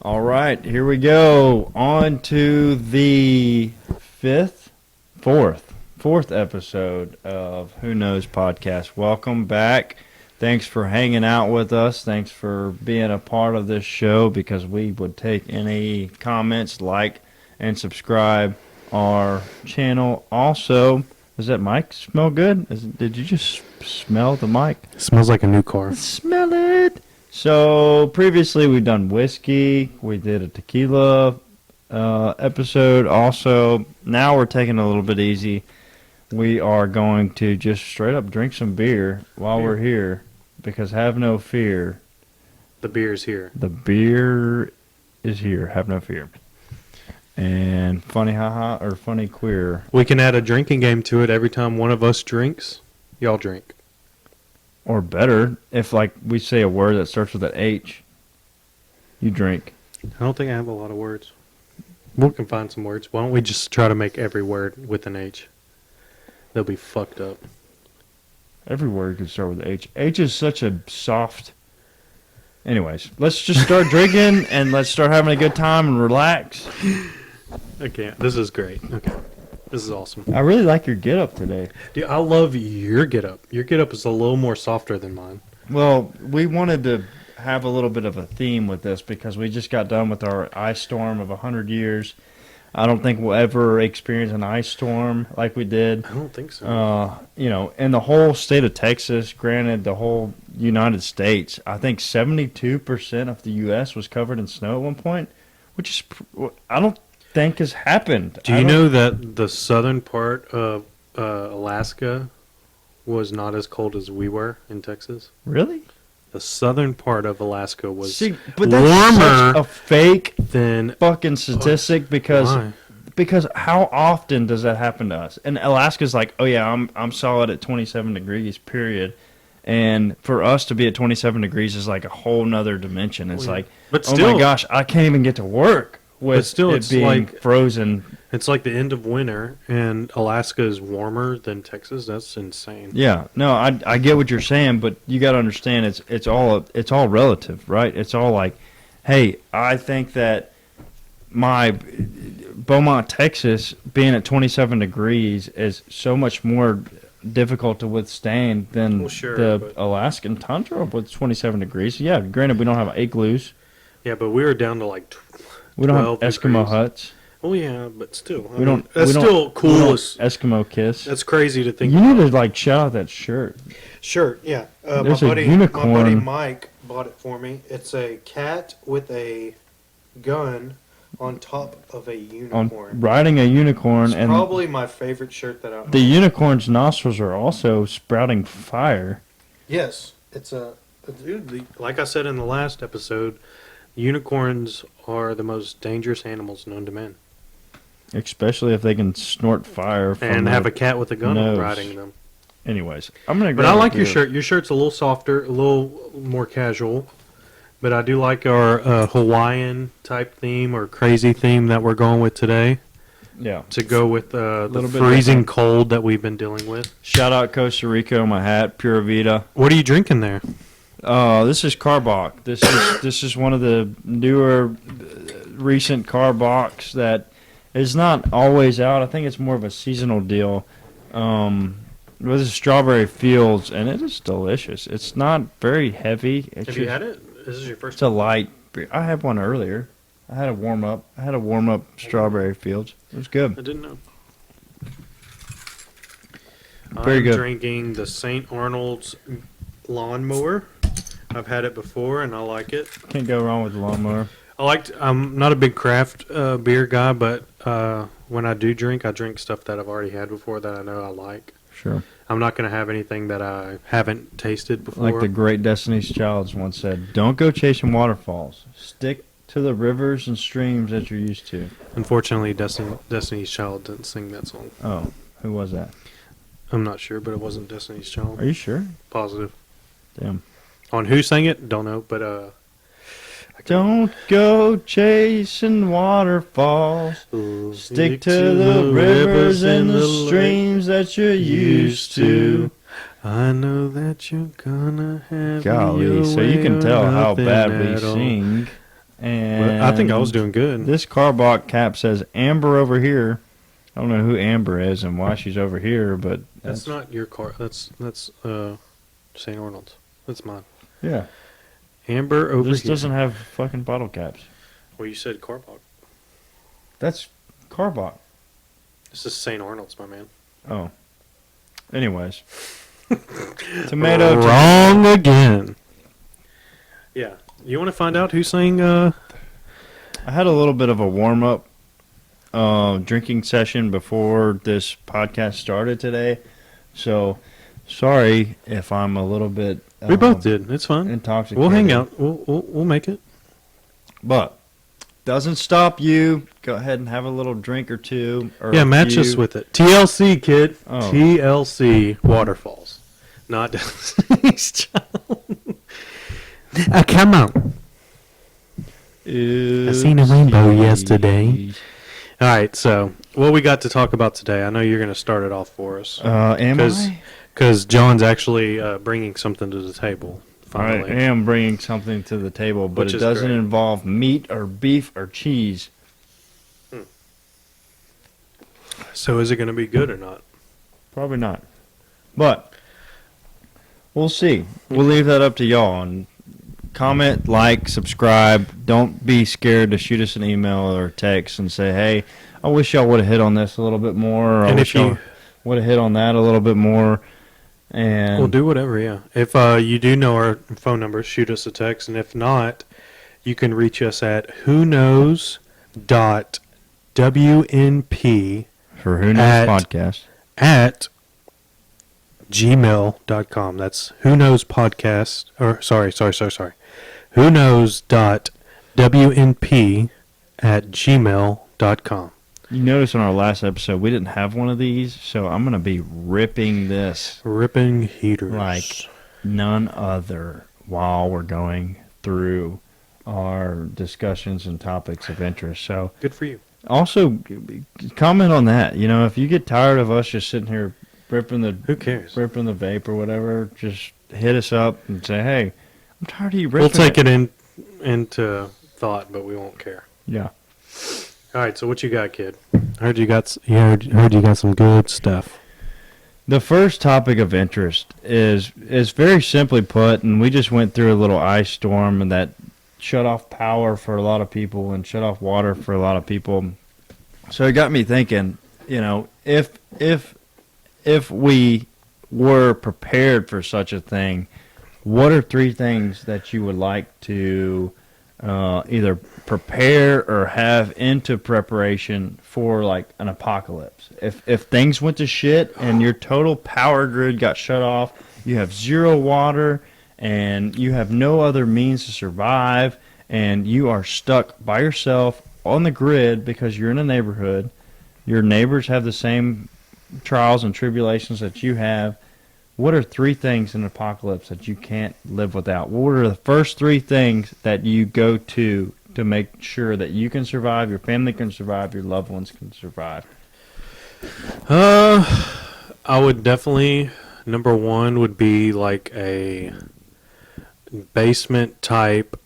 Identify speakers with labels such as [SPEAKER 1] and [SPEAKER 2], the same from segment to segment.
[SPEAKER 1] All right, here we go. On to the fourth episode of Who Knows Podcast. Welcome back. Thanks for hanging out with us. Thanks for being a part of this show because we would take any comments, like, and subscribe our channel. Also, does that mic smell good? Did you just smell the mic?
[SPEAKER 2] It smells like a new car.
[SPEAKER 1] Smell it. So previously we've done whiskey. We did a tequila episode. Also, now we're taking it a little bit easy. We are going to just straight up drink some beer while we're here because have no fear.
[SPEAKER 2] The beer's here.
[SPEAKER 1] The beer is here. Have no fear. And funny haha or funny queer.
[SPEAKER 2] We can add a drinking game to it. Every time one of us drinks, y'all drink.
[SPEAKER 1] Or better, if like we say a word that starts with an H, you drink.
[SPEAKER 2] I don't think I have a lot of words. We can find some words. Why don't we just try to make every word with an H? They'll be fucked up.
[SPEAKER 1] Every word could start with H. H is such a soft. Anyways, let's just start drinking and let's start having a good time and relax.
[SPEAKER 2] I can't. This is great. Okay. This is awesome.
[SPEAKER 1] I really like your get-up today.
[SPEAKER 2] Dude, I love your get-up. Your get-up is a little more softer than mine.
[SPEAKER 1] Well, we wanted to have a little bit of a theme with this because we just got done with our ice storm of 100 years. I don't think we'll ever experience an ice storm like we did.
[SPEAKER 2] I don't think so.
[SPEAKER 1] In the whole state of Texas, granted the whole United States, I think 72% of the U.S. was covered in snow at one point, which is, I don't think has happened.
[SPEAKER 2] Do you know that the southern part of Alaska was not as cold as we were in Texas?
[SPEAKER 1] Really?
[SPEAKER 2] The southern part of Alaska was
[SPEAKER 1] but that's
[SPEAKER 2] warmer
[SPEAKER 1] such a fake
[SPEAKER 2] than
[SPEAKER 1] fucking statistic because how often does that happen to us? And Alaska's like, oh yeah, I'm solid at 27 degrees, period. And for us to be at 27 degrees is like a whole nother dimension. It's like,
[SPEAKER 2] but
[SPEAKER 1] oh
[SPEAKER 2] still,
[SPEAKER 1] my gosh, I can't even get to work with
[SPEAKER 2] still,
[SPEAKER 1] it
[SPEAKER 2] it's
[SPEAKER 1] being
[SPEAKER 2] like
[SPEAKER 1] frozen.
[SPEAKER 2] It's like the end of winter, and Alaska is warmer than Texas. That's insane.
[SPEAKER 1] Yeah, no, I get what you're saying, but you got to understand it's all relative, right? It's all like, hey, I think that my Beaumont, Texas, being at 27 degrees is so much more difficult to withstand than the Alaskan tundra with 27 degrees. Yeah, granted, we don't have igloos.
[SPEAKER 2] Yeah, but we were down to like
[SPEAKER 1] we don't have Eskimo huts.
[SPEAKER 2] Oh yeah, but still,
[SPEAKER 1] that's
[SPEAKER 2] still cool.
[SPEAKER 1] Eskimo kiss.
[SPEAKER 2] That's crazy to think.
[SPEAKER 1] You need to like shout out that shirt.
[SPEAKER 2] Shirt, yeah.
[SPEAKER 1] There's a unicorn.
[SPEAKER 2] My buddy Mike bought it for me. It's a cat with a gun on top of a unicorn.
[SPEAKER 1] Riding a unicorn,
[SPEAKER 2] it's
[SPEAKER 1] and
[SPEAKER 2] probably my favorite shirt that I own.
[SPEAKER 1] The unicorn's nostrils are also sprouting fire.
[SPEAKER 2] Yes, it's like I said in the last episode, unicorns are the most dangerous animals known to man.
[SPEAKER 1] Especially if they can snort fire from
[SPEAKER 2] and have a cat with a gun
[SPEAKER 1] nose.
[SPEAKER 2] riding them.
[SPEAKER 1] Anyways, I'm gonna.
[SPEAKER 2] But I like your shirt. Your shirt's a little softer, a little more casual. But I do like our Hawaiian type theme or crazy theme that we're going with today.
[SPEAKER 1] Yeah.
[SPEAKER 2] To go with the freezing cold that we've been dealing with.
[SPEAKER 1] Shout out Costa Rica on my hat, Pura Vida.
[SPEAKER 2] What are you drinking there?
[SPEAKER 1] This is Karbach. This is one of the newer, recent Karbachs that is not always out. I think it's more of a seasonal deal. This is Strawberry Fields, and it is delicious. It's not very heavy.
[SPEAKER 2] Have you had it? This is your first.
[SPEAKER 1] It's a light beer. I had one earlier. I had a warm up Strawberry Fields. It was good.
[SPEAKER 2] I didn't know.
[SPEAKER 1] Very good.
[SPEAKER 2] I'm drinking the St. Arnold's Lawnmower. I've had it before, and I like it.
[SPEAKER 1] Can't go wrong with the lawnmower.
[SPEAKER 2] I'm not a big craft beer guy, but when I do drink, I drink stuff that I've already had before that I know I like.
[SPEAKER 1] Sure.
[SPEAKER 2] I'm not going to have anything that I haven't tasted before.
[SPEAKER 1] Like the great Destiny's Child once said, don't go chasing waterfalls. Stick to the rivers and streams that you're used to.
[SPEAKER 2] Unfortunately, Destiny's Child didn't sing that song.
[SPEAKER 1] Oh, who was that?
[SPEAKER 2] I'm not sure, but it wasn't Destiny's Child.
[SPEAKER 1] Are you sure?
[SPEAKER 2] Positive.
[SPEAKER 1] Damn.
[SPEAKER 2] On who sang it? Don't know, but
[SPEAKER 1] don't go chasing waterfalls. Stick to the rivers and the streams that you're used to.
[SPEAKER 2] I know that you're gonna have
[SPEAKER 1] Golly,
[SPEAKER 2] your
[SPEAKER 1] so you can
[SPEAKER 2] way
[SPEAKER 1] tell
[SPEAKER 2] or
[SPEAKER 1] how
[SPEAKER 2] nothing
[SPEAKER 1] bad we
[SPEAKER 2] at all.
[SPEAKER 1] sing. And
[SPEAKER 2] I think I was doing good.
[SPEAKER 1] This Carbach cap says Amber over here. I don't know who Amber is and why she's over here, but
[SPEAKER 2] That's not your car. That's St. Arnold's. That's mine.
[SPEAKER 1] yeah.
[SPEAKER 2] Amber over
[SPEAKER 1] This
[SPEAKER 2] here.
[SPEAKER 1] doesn't have fucking bottle caps.
[SPEAKER 2] Well, you said Carbach.
[SPEAKER 1] That's Carbach.
[SPEAKER 2] This is St. Arnold's, my man.
[SPEAKER 1] Oh. Anyways. Tomato.
[SPEAKER 2] Wrong again. Yeah. You want to find out who sang?
[SPEAKER 1] I had a little bit of a warm up drinking session before this podcast started today. So sorry if I'm a little bit
[SPEAKER 2] We both did. It's fine.
[SPEAKER 1] intoxicated.
[SPEAKER 2] We'll hang out. We'll make it.
[SPEAKER 1] But doesn't stop you. Go ahead and have a little drink or two. Or
[SPEAKER 2] Yeah,
[SPEAKER 1] a
[SPEAKER 2] match
[SPEAKER 1] few.
[SPEAKER 2] us with it. TLC, kid.
[SPEAKER 1] Oh.
[SPEAKER 2] TLC Waterfalls. Not Destiny's Child. Come on.
[SPEAKER 1] I
[SPEAKER 2] seen a rainbow yesterday. All right, so what we got to talk about today? I know you're going to start it off for us.
[SPEAKER 1] Am I?
[SPEAKER 2] Because John's actually bringing something to the table,
[SPEAKER 1] I
[SPEAKER 2] finally.
[SPEAKER 1] am bringing something to the table, but
[SPEAKER 2] Which
[SPEAKER 1] it
[SPEAKER 2] is
[SPEAKER 1] doesn't
[SPEAKER 2] great.
[SPEAKER 1] involve meat or beef or cheese.
[SPEAKER 2] So is it going to be good or not?
[SPEAKER 1] Probably not. But we'll see. We'll leave that up to y'all. And comment, like, subscribe. Don't be scared to shoot us an email or text and say, hey, I wish y'all would have hit on this a little bit more. Or I
[SPEAKER 2] And
[SPEAKER 1] wish
[SPEAKER 2] if you-
[SPEAKER 1] y'all would have hit on that a little bit more. And
[SPEAKER 2] We'll do whatever, yeah. If you do know our phone number, shoot us a text. And if not, you can reach us at whoknows.wnp
[SPEAKER 1] for Who Knows
[SPEAKER 2] at-
[SPEAKER 1] Podcast.
[SPEAKER 2] at gmail.com. That's who knows podcast, or sorry. Who knows.wnp at gmail.com.
[SPEAKER 1] You notice on our last episode, we didn't have one of these, so I'm going to be ripping this
[SPEAKER 2] Ripping heaters.
[SPEAKER 1] like none other while we're going through our discussions and topics of interest. So
[SPEAKER 2] Good for you.
[SPEAKER 1] also comment on that. You know, if you get tired of us just sitting here ripping the
[SPEAKER 2] Who cares?
[SPEAKER 1] vape or whatever, just hit us up and say, hey, I'm tired of you ripping
[SPEAKER 2] We'll take it into thought, but we won't care.
[SPEAKER 1] Yeah.
[SPEAKER 2] All right, so what you got, kid? Heard you got some good stuff.
[SPEAKER 1] The first topic of interest is very simply put, and we just went through a little ice storm and that shut off power for a lot of people and shut off water for a lot of people. So it got me thinking, you know, if we were prepared for such a thing, what are 3 things that you would like to either prepare or have into preparation for like an apocalypse? If things went to shit and your total power grid got shut off, you have 0 water and you have no other means to survive, and you are stuck by yourself on the grid because you're in a neighborhood, your neighbors have the same trials and tribulations that you have. What are 3 things in an apocalypse that you can't live without? What are the first 3 things that you go to make sure that you can survive, your family can survive, your loved ones can survive?
[SPEAKER 2] I would definitely, number 1 would be like a basement type,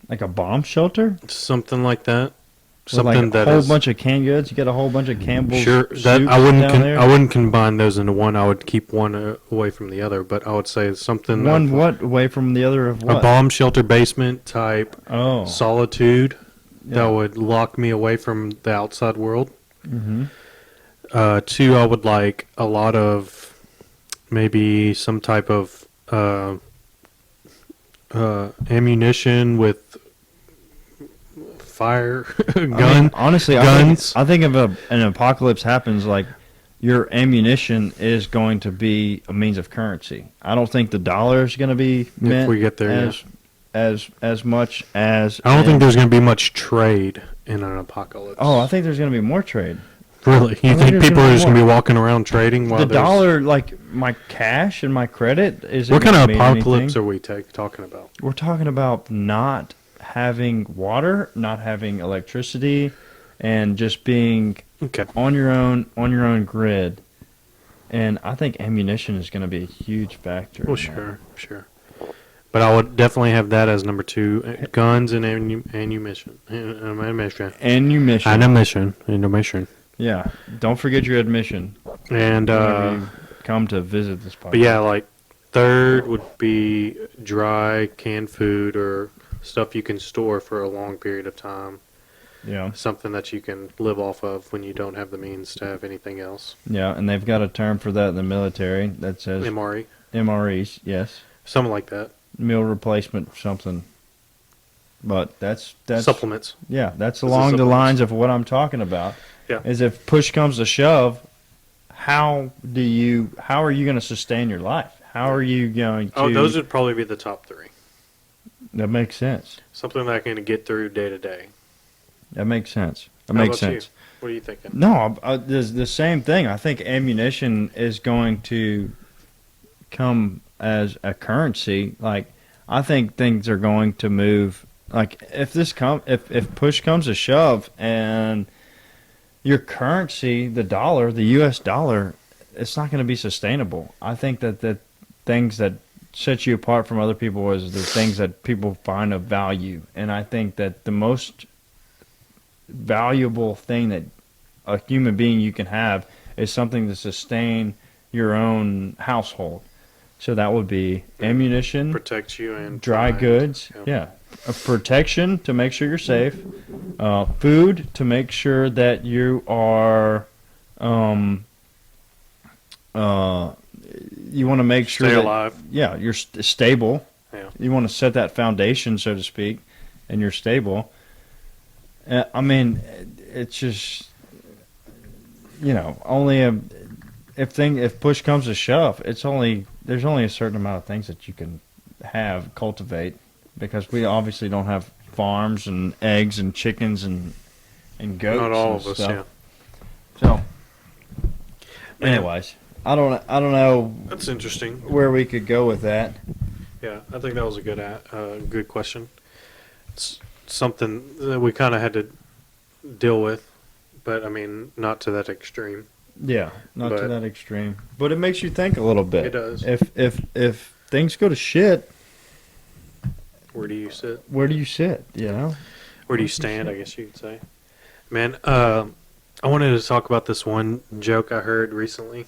[SPEAKER 1] Like a bomb shelter?
[SPEAKER 2] something like that.
[SPEAKER 1] With like
[SPEAKER 2] Something
[SPEAKER 1] a
[SPEAKER 2] that
[SPEAKER 1] whole
[SPEAKER 2] is
[SPEAKER 1] bunch of canned goods? You got a whole bunch of Campbell's
[SPEAKER 2] sure that
[SPEAKER 1] soups
[SPEAKER 2] I wouldn't
[SPEAKER 1] down there?
[SPEAKER 2] I wouldn't combine those into one. I would keep one away from the other, but I would say something
[SPEAKER 1] One
[SPEAKER 2] of
[SPEAKER 1] what away from the other of
[SPEAKER 2] a
[SPEAKER 1] what?
[SPEAKER 2] bomb shelter basement type
[SPEAKER 1] Oh.
[SPEAKER 2] solitude
[SPEAKER 1] Yeah.
[SPEAKER 2] that would lock me away from the outside world.
[SPEAKER 1] Mm-hmm.
[SPEAKER 2] 2, I would like a lot of maybe some type of ammunition with fire gun.
[SPEAKER 1] I mean, honestly,
[SPEAKER 2] guns.
[SPEAKER 1] I think if an apocalypse happens, like your ammunition is going to be a means of currency. I don't think the dollar is going to be meant
[SPEAKER 2] we get there,
[SPEAKER 1] as much as.
[SPEAKER 2] I don't think there's going to be much trade in an apocalypse.
[SPEAKER 1] Oh, I think there's going to be more trade.
[SPEAKER 2] really? You
[SPEAKER 1] think
[SPEAKER 2] think
[SPEAKER 1] there's
[SPEAKER 2] people
[SPEAKER 1] gonna
[SPEAKER 2] are
[SPEAKER 1] be
[SPEAKER 2] just going to
[SPEAKER 1] more.
[SPEAKER 2] be walking around trading while
[SPEAKER 1] The
[SPEAKER 2] there's-
[SPEAKER 1] dollar, like my cash and my credit, is.
[SPEAKER 2] What kind of apocalypse are we talking about?
[SPEAKER 1] We're talking about not having water, not having electricity, and just being
[SPEAKER 2] Okay.
[SPEAKER 1] on your own grid. And I think ammunition is going to be a huge factor.
[SPEAKER 2] Well,
[SPEAKER 1] in that.
[SPEAKER 2] sure. But I would definitely have that as number 2. Guns and ammunition. Ammunition. Ammunition.
[SPEAKER 1] Yeah. Don't forget your admission
[SPEAKER 2] And
[SPEAKER 1] whenever you come to visit this podcast.
[SPEAKER 2] but yeah, like third would be dry canned food or stuff you can store for a long period of time.
[SPEAKER 1] Yeah.
[SPEAKER 2] Something that you can live off of when you don't have the means to have anything else.
[SPEAKER 1] Yeah, and they've got a term for that in the military that says
[SPEAKER 2] MRE,
[SPEAKER 1] MREs, yes.
[SPEAKER 2] something like that.
[SPEAKER 1] Meal replacement something. But that's
[SPEAKER 2] Supplements.
[SPEAKER 1] yeah, that's
[SPEAKER 2] This is
[SPEAKER 1] along the
[SPEAKER 2] supplements.
[SPEAKER 1] lines of what I'm talking about.
[SPEAKER 2] Yeah.
[SPEAKER 1] Is if push comes to shove, how are you going to sustain your life? How are you going to
[SPEAKER 2] Oh, those would probably be the top 3.
[SPEAKER 1] That makes sense.
[SPEAKER 2] Something that I can get through day to day.
[SPEAKER 1] That makes sense. That
[SPEAKER 2] How
[SPEAKER 1] makes
[SPEAKER 2] about you?
[SPEAKER 1] sense.
[SPEAKER 2] What are you thinking?
[SPEAKER 1] No, there's the same thing. I think ammunition is going to come as a currency. Like, I think things are going to move. Like, if push comes to shove, and your currency, the dollar, the U.S. dollar, it's not going to be sustainable. I think that the things that set you apart from other people is the things that people find of value, and I think that the most valuable thing that a human being you can have is something to sustain your own household. So that would be ammunition,
[SPEAKER 2] Protect you and
[SPEAKER 1] dry
[SPEAKER 2] provide.
[SPEAKER 1] goods,
[SPEAKER 2] Yep.
[SPEAKER 1] yeah, protection to make sure you're safe, food to make sure that you are, you want to make sure
[SPEAKER 2] Stay
[SPEAKER 1] that,
[SPEAKER 2] alive.
[SPEAKER 1] yeah, you're stable.
[SPEAKER 2] Yeah.
[SPEAKER 1] You want to set that foundation, so to speak, and you're stable. I mean, it's just, if push comes to shove, there's only a certain amount of things that you can cultivate, because we obviously don't have farms and eggs and chickens and goats.
[SPEAKER 2] Not all
[SPEAKER 1] and
[SPEAKER 2] of us,
[SPEAKER 1] stuff.
[SPEAKER 2] yeah.
[SPEAKER 1] So,
[SPEAKER 2] Man.
[SPEAKER 1] anyways, I don't know
[SPEAKER 2] That's interesting.
[SPEAKER 1] where we could go with that.
[SPEAKER 2] Yeah, I think that was a good question. It's something that we kind of had to deal with, but I mean, not to that extreme.
[SPEAKER 1] Yeah, not to
[SPEAKER 2] But-
[SPEAKER 1] that extreme, but it makes you think a little bit.
[SPEAKER 2] It does.
[SPEAKER 1] If things go to shit,
[SPEAKER 2] Where do you sit?
[SPEAKER 1] where do you sit? You know.
[SPEAKER 2] Where do you stand, I guess you could say. Man, I wanted to talk about this one joke I heard recently.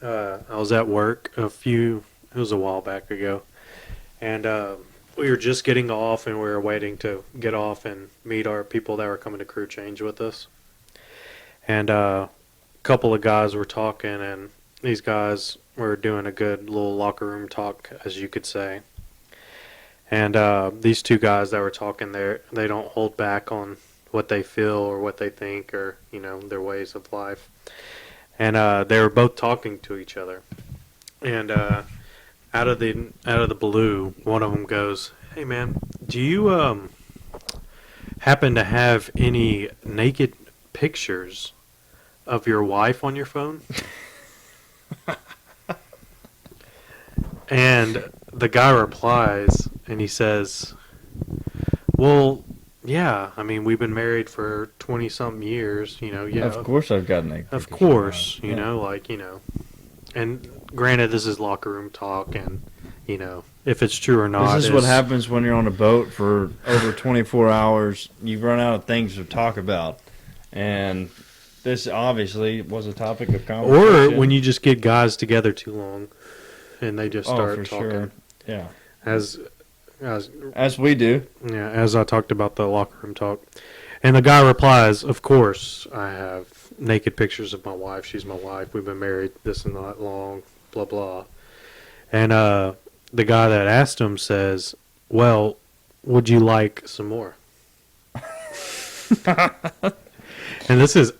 [SPEAKER 2] I was at work it was a while back ago, and we were just getting off, and we were waiting to get off and meet our people that were coming to crew change with us. And a couple of guys were talking, and these guys were doing a good little locker room talk, as you could say. And these two guys that were talking there, they don't hold back on what they feel or what they think or, their ways of life. And they were both talking to each other. And out of the blue, one of them goes, "Hey man, do you happen to have any naked pictures of your wife on your phone?" And the guy replies, and he says, "Well, yeah. I mean, we've been married for 20-something years. Yeah,
[SPEAKER 1] Of course, I've got naked.
[SPEAKER 2] of
[SPEAKER 1] pictures
[SPEAKER 2] course,
[SPEAKER 1] of mine.
[SPEAKER 2] And granted, this is locker room talk, and if it's true or not.
[SPEAKER 1] This is what happens when you're on a boat for over 24 hours. You run out of things to talk about, and this obviously was a topic of
[SPEAKER 2] Or
[SPEAKER 1] conversation.
[SPEAKER 2] when you just get guys together too long, and they just start
[SPEAKER 1] for
[SPEAKER 2] talking.
[SPEAKER 1] sure, yeah,
[SPEAKER 2] As
[SPEAKER 1] as we do.
[SPEAKER 2] Yeah, as I talked about the locker room talk. And the guy replies, "Of course, I have naked pictures of my wife. She's my wife. We've been married this and that long, blah, blah." And the guy that asked him says, "Well, would you like some more?" And this is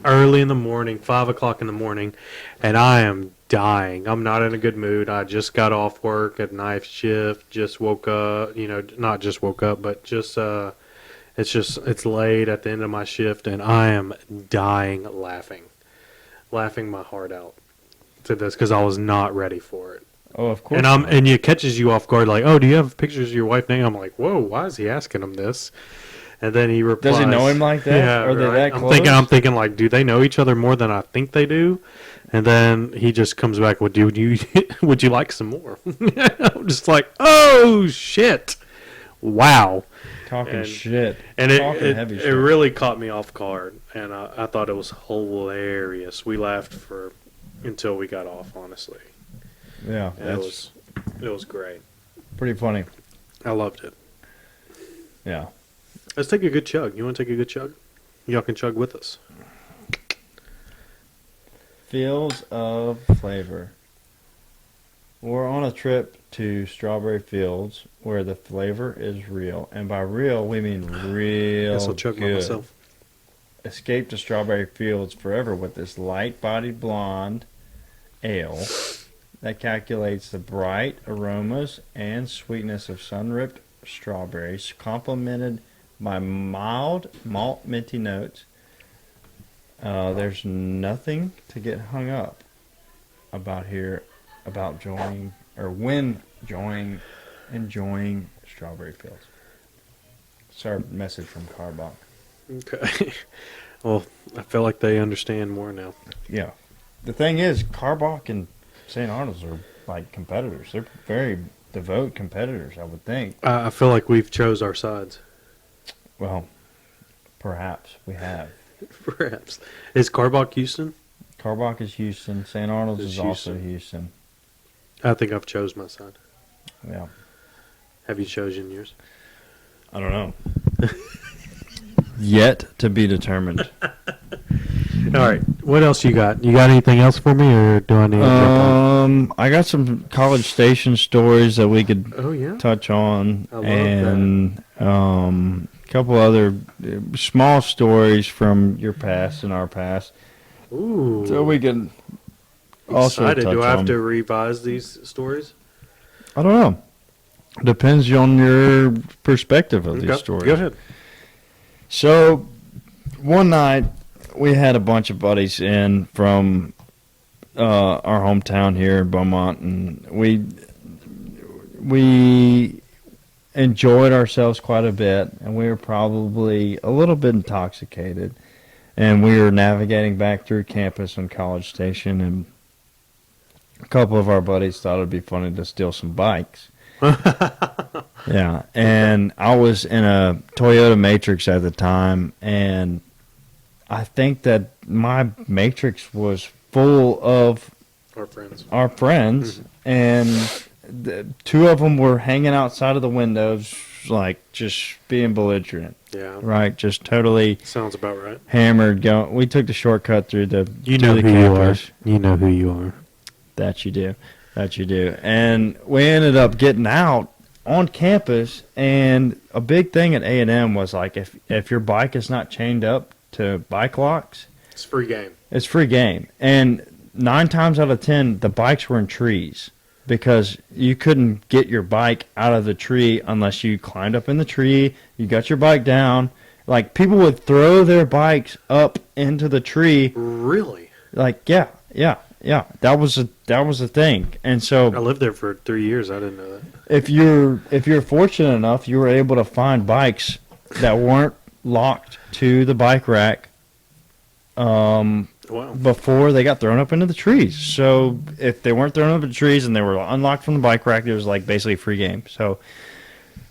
[SPEAKER 2] early in the morning, 5 o'clock in the morning, and I am dying. I'm not in a good mood. I just got off work at night shift, just woke up, not just woke up, but just, it's late at the end of my shift, and I am dying laughing my heart out to this because I was not ready for it.
[SPEAKER 1] Oh, of course.
[SPEAKER 2] And it catches you off guard, like, "Oh, do you have pictures of your wife now?" I'm like, "Whoa, why is he asking him this?" And then he replies,
[SPEAKER 1] Does he know him like that?
[SPEAKER 2] Yeah,
[SPEAKER 1] Are they
[SPEAKER 2] right?
[SPEAKER 1] that
[SPEAKER 2] I'm
[SPEAKER 1] close?
[SPEAKER 2] thinking like, do they know each other more than I think they do? And then he just comes back with, would you would you like some more? I'm just like, oh shit, wow.
[SPEAKER 1] Talking
[SPEAKER 2] and-
[SPEAKER 1] shit.
[SPEAKER 2] And
[SPEAKER 1] Talking heavy
[SPEAKER 2] it
[SPEAKER 1] shit.
[SPEAKER 2] really caught me off guard, and I thought it was hilarious. We laughed until we got off, honestly.
[SPEAKER 1] Yeah,
[SPEAKER 2] And
[SPEAKER 1] that's
[SPEAKER 2] it was great.
[SPEAKER 1] pretty funny.
[SPEAKER 2] I loved it.
[SPEAKER 1] Yeah.
[SPEAKER 2] Let's take a good chug. You want to take a good chug? Y'all can chug with us.
[SPEAKER 1] Fields of Flavor. We're on a trip to Strawberry Fields where the flavor is real. And by real, we mean real
[SPEAKER 2] Guess I'll chug by
[SPEAKER 1] good.
[SPEAKER 2] myself.
[SPEAKER 1] Escape to Strawberry Fields forever with this light-bodied blonde ale that calculates the bright aromas and sweetness of sun-ripped strawberries, complemented by mild malt minty notes. There's nothing to get hung up about here about enjoying Strawberry Fields. It's our message from Carbach.
[SPEAKER 2] Okay. Well, I feel like they understand more now.
[SPEAKER 1] Yeah. The thing is, Carbach and St. Arnold's are like competitors. They're very devout competitors, I would think.
[SPEAKER 2] I feel like we've chose our sides.
[SPEAKER 1] Well, perhaps we have.
[SPEAKER 2] Perhaps. Is Carbach Houston?
[SPEAKER 1] Carbach is Houston. St. Arnold's
[SPEAKER 2] Is
[SPEAKER 1] is also Houston.
[SPEAKER 2] I think I've chose my side.
[SPEAKER 1] Yeah.
[SPEAKER 2] Have you chosen yours?
[SPEAKER 1] I don't know. Yet to be determined.
[SPEAKER 2] All right. What else you got? You got anything else for me, or do I need to jump on?
[SPEAKER 1] I got some College Station stories that we could
[SPEAKER 2] Oh, yeah.
[SPEAKER 1] touch on,
[SPEAKER 2] I love
[SPEAKER 1] and a couple other small stories from your past and our past.
[SPEAKER 2] Ooh.
[SPEAKER 1] So we can also
[SPEAKER 2] Excited.
[SPEAKER 1] touch
[SPEAKER 2] Do I have
[SPEAKER 1] on.
[SPEAKER 2] to revise these stories?
[SPEAKER 1] I don't know. Depends on your perspective of these stories.
[SPEAKER 2] Go ahead.
[SPEAKER 1] So one night we had a bunch of buddies in from our hometown here in Beaumont, and we enjoyed ourselves quite a bit, and we were probably a little bit intoxicated, and we were navigating back through campus on College Station, and a couple of our buddies thought it'd be funny to steal some bikes. Yeah, and I was in a Toyota Matrix at the time, and I think that my Matrix was full of
[SPEAKER 2] Our friends.
[SPEAKER 1] our friends, and two of them were hanging outside of the windows, like just being belligerent,
[SPEAKER 2] Yeah.
[SPEAKER 1] right? Just totally
[SPEAKER 2] Sounds about right.
[SPEAKER 1] hammered. Going, we took the shortcut through the
[SPEAKER 2] You
[SPEAKER 1] through
[SPEAKER 2] know
[SPEAKER 1] the
[SPEAKER 2] who you are.
[SPEAKER 1] campus.
[SPEAKER 2] You know who you are.
[SPEAKER 1] That you do. That you do. And we ended up getting out on campus, and a big thing at A&M was like if your bike is not chained up to bike locks,
[SPEAKER 2] It's free game.
[SPEAKER 1] it's free game. And 9 times out of 10, the bikes were in trees because you couldn't get your bike out of the tree unless you climbed up in the tree, you got your bike down. Like, people would throw their bikes up into the tree.
[SPEAKER 2] Really?
[SPEAKER 1] Like, yeah. That was a thing. And so
[SPEAKER 2] I lived there for 3 years. I didn't know that.
[SPEAKER 1] if you're fortunate enough, you were able to find bikes that weren't locked to the bike rack
[SPEAKER 2] Wow.
[SPEAKER 1] before they got thrown up into the trees. So if they weren't thrown up in the trees and they were unlocked from the bike rack, it was like basically free game. So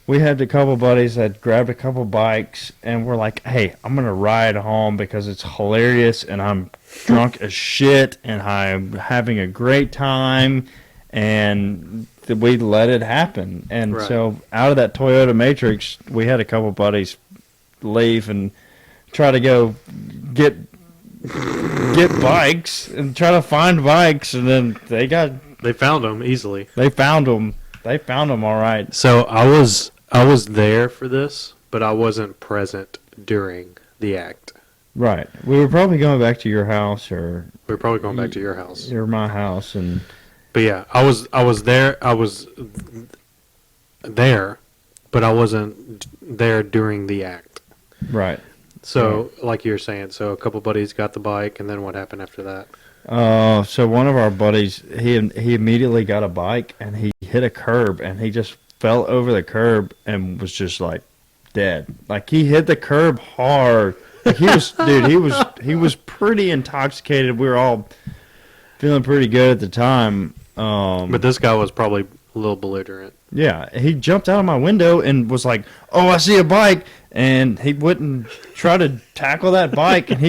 [SPEAKER 1] we had a couple buddies that grabbed a couple bikes, and we're like, hey, I'm going to ride home because it's hilarious, and I'm drunk as shit, and I'm having a great time, and we let it happen. And
[SPEAKER 2] Right.
[SPEAKER 1] so out of that Toyota Matrix, we had a couple buddies leave and try to go get bikes and try to find bikes, and then they
[SPEAKER 2] They found them easily.
[SPEAKER 1] found them. They found them all right.
[SPEAKER 2] So I was there for this, but I wasn't present during the act.
[SPEAKER 1] Right. We were probably going back to your house or
[SPEAKER 2] We were probably going back to your house.
[SPEAKER 1] my house, and
[SPEAKER 2] But yeah, I was there. I was there, but I wasn't there during the act.
[SPEAKER 1] right.
[SPEAKER 2] So, like you were saying, so a couple buddies got the bike, and then what happened after that?
[SPEAKER 1] So one of our buddies, he immediately got a bike, and he hit a curb, and he just fell over the curb and was just like dead. Like he hit the curb hard. Like he was, dude. He was pretty intoxicated. We were all feeling pretty good at the time.
[SPEAKER 2] But this guy was probably a little belligerent.
[SPEAKER 1] Yeah, he jumped out of my window and was like, "Oh, I see a bike," and he wouldn't try to tackle that bike, and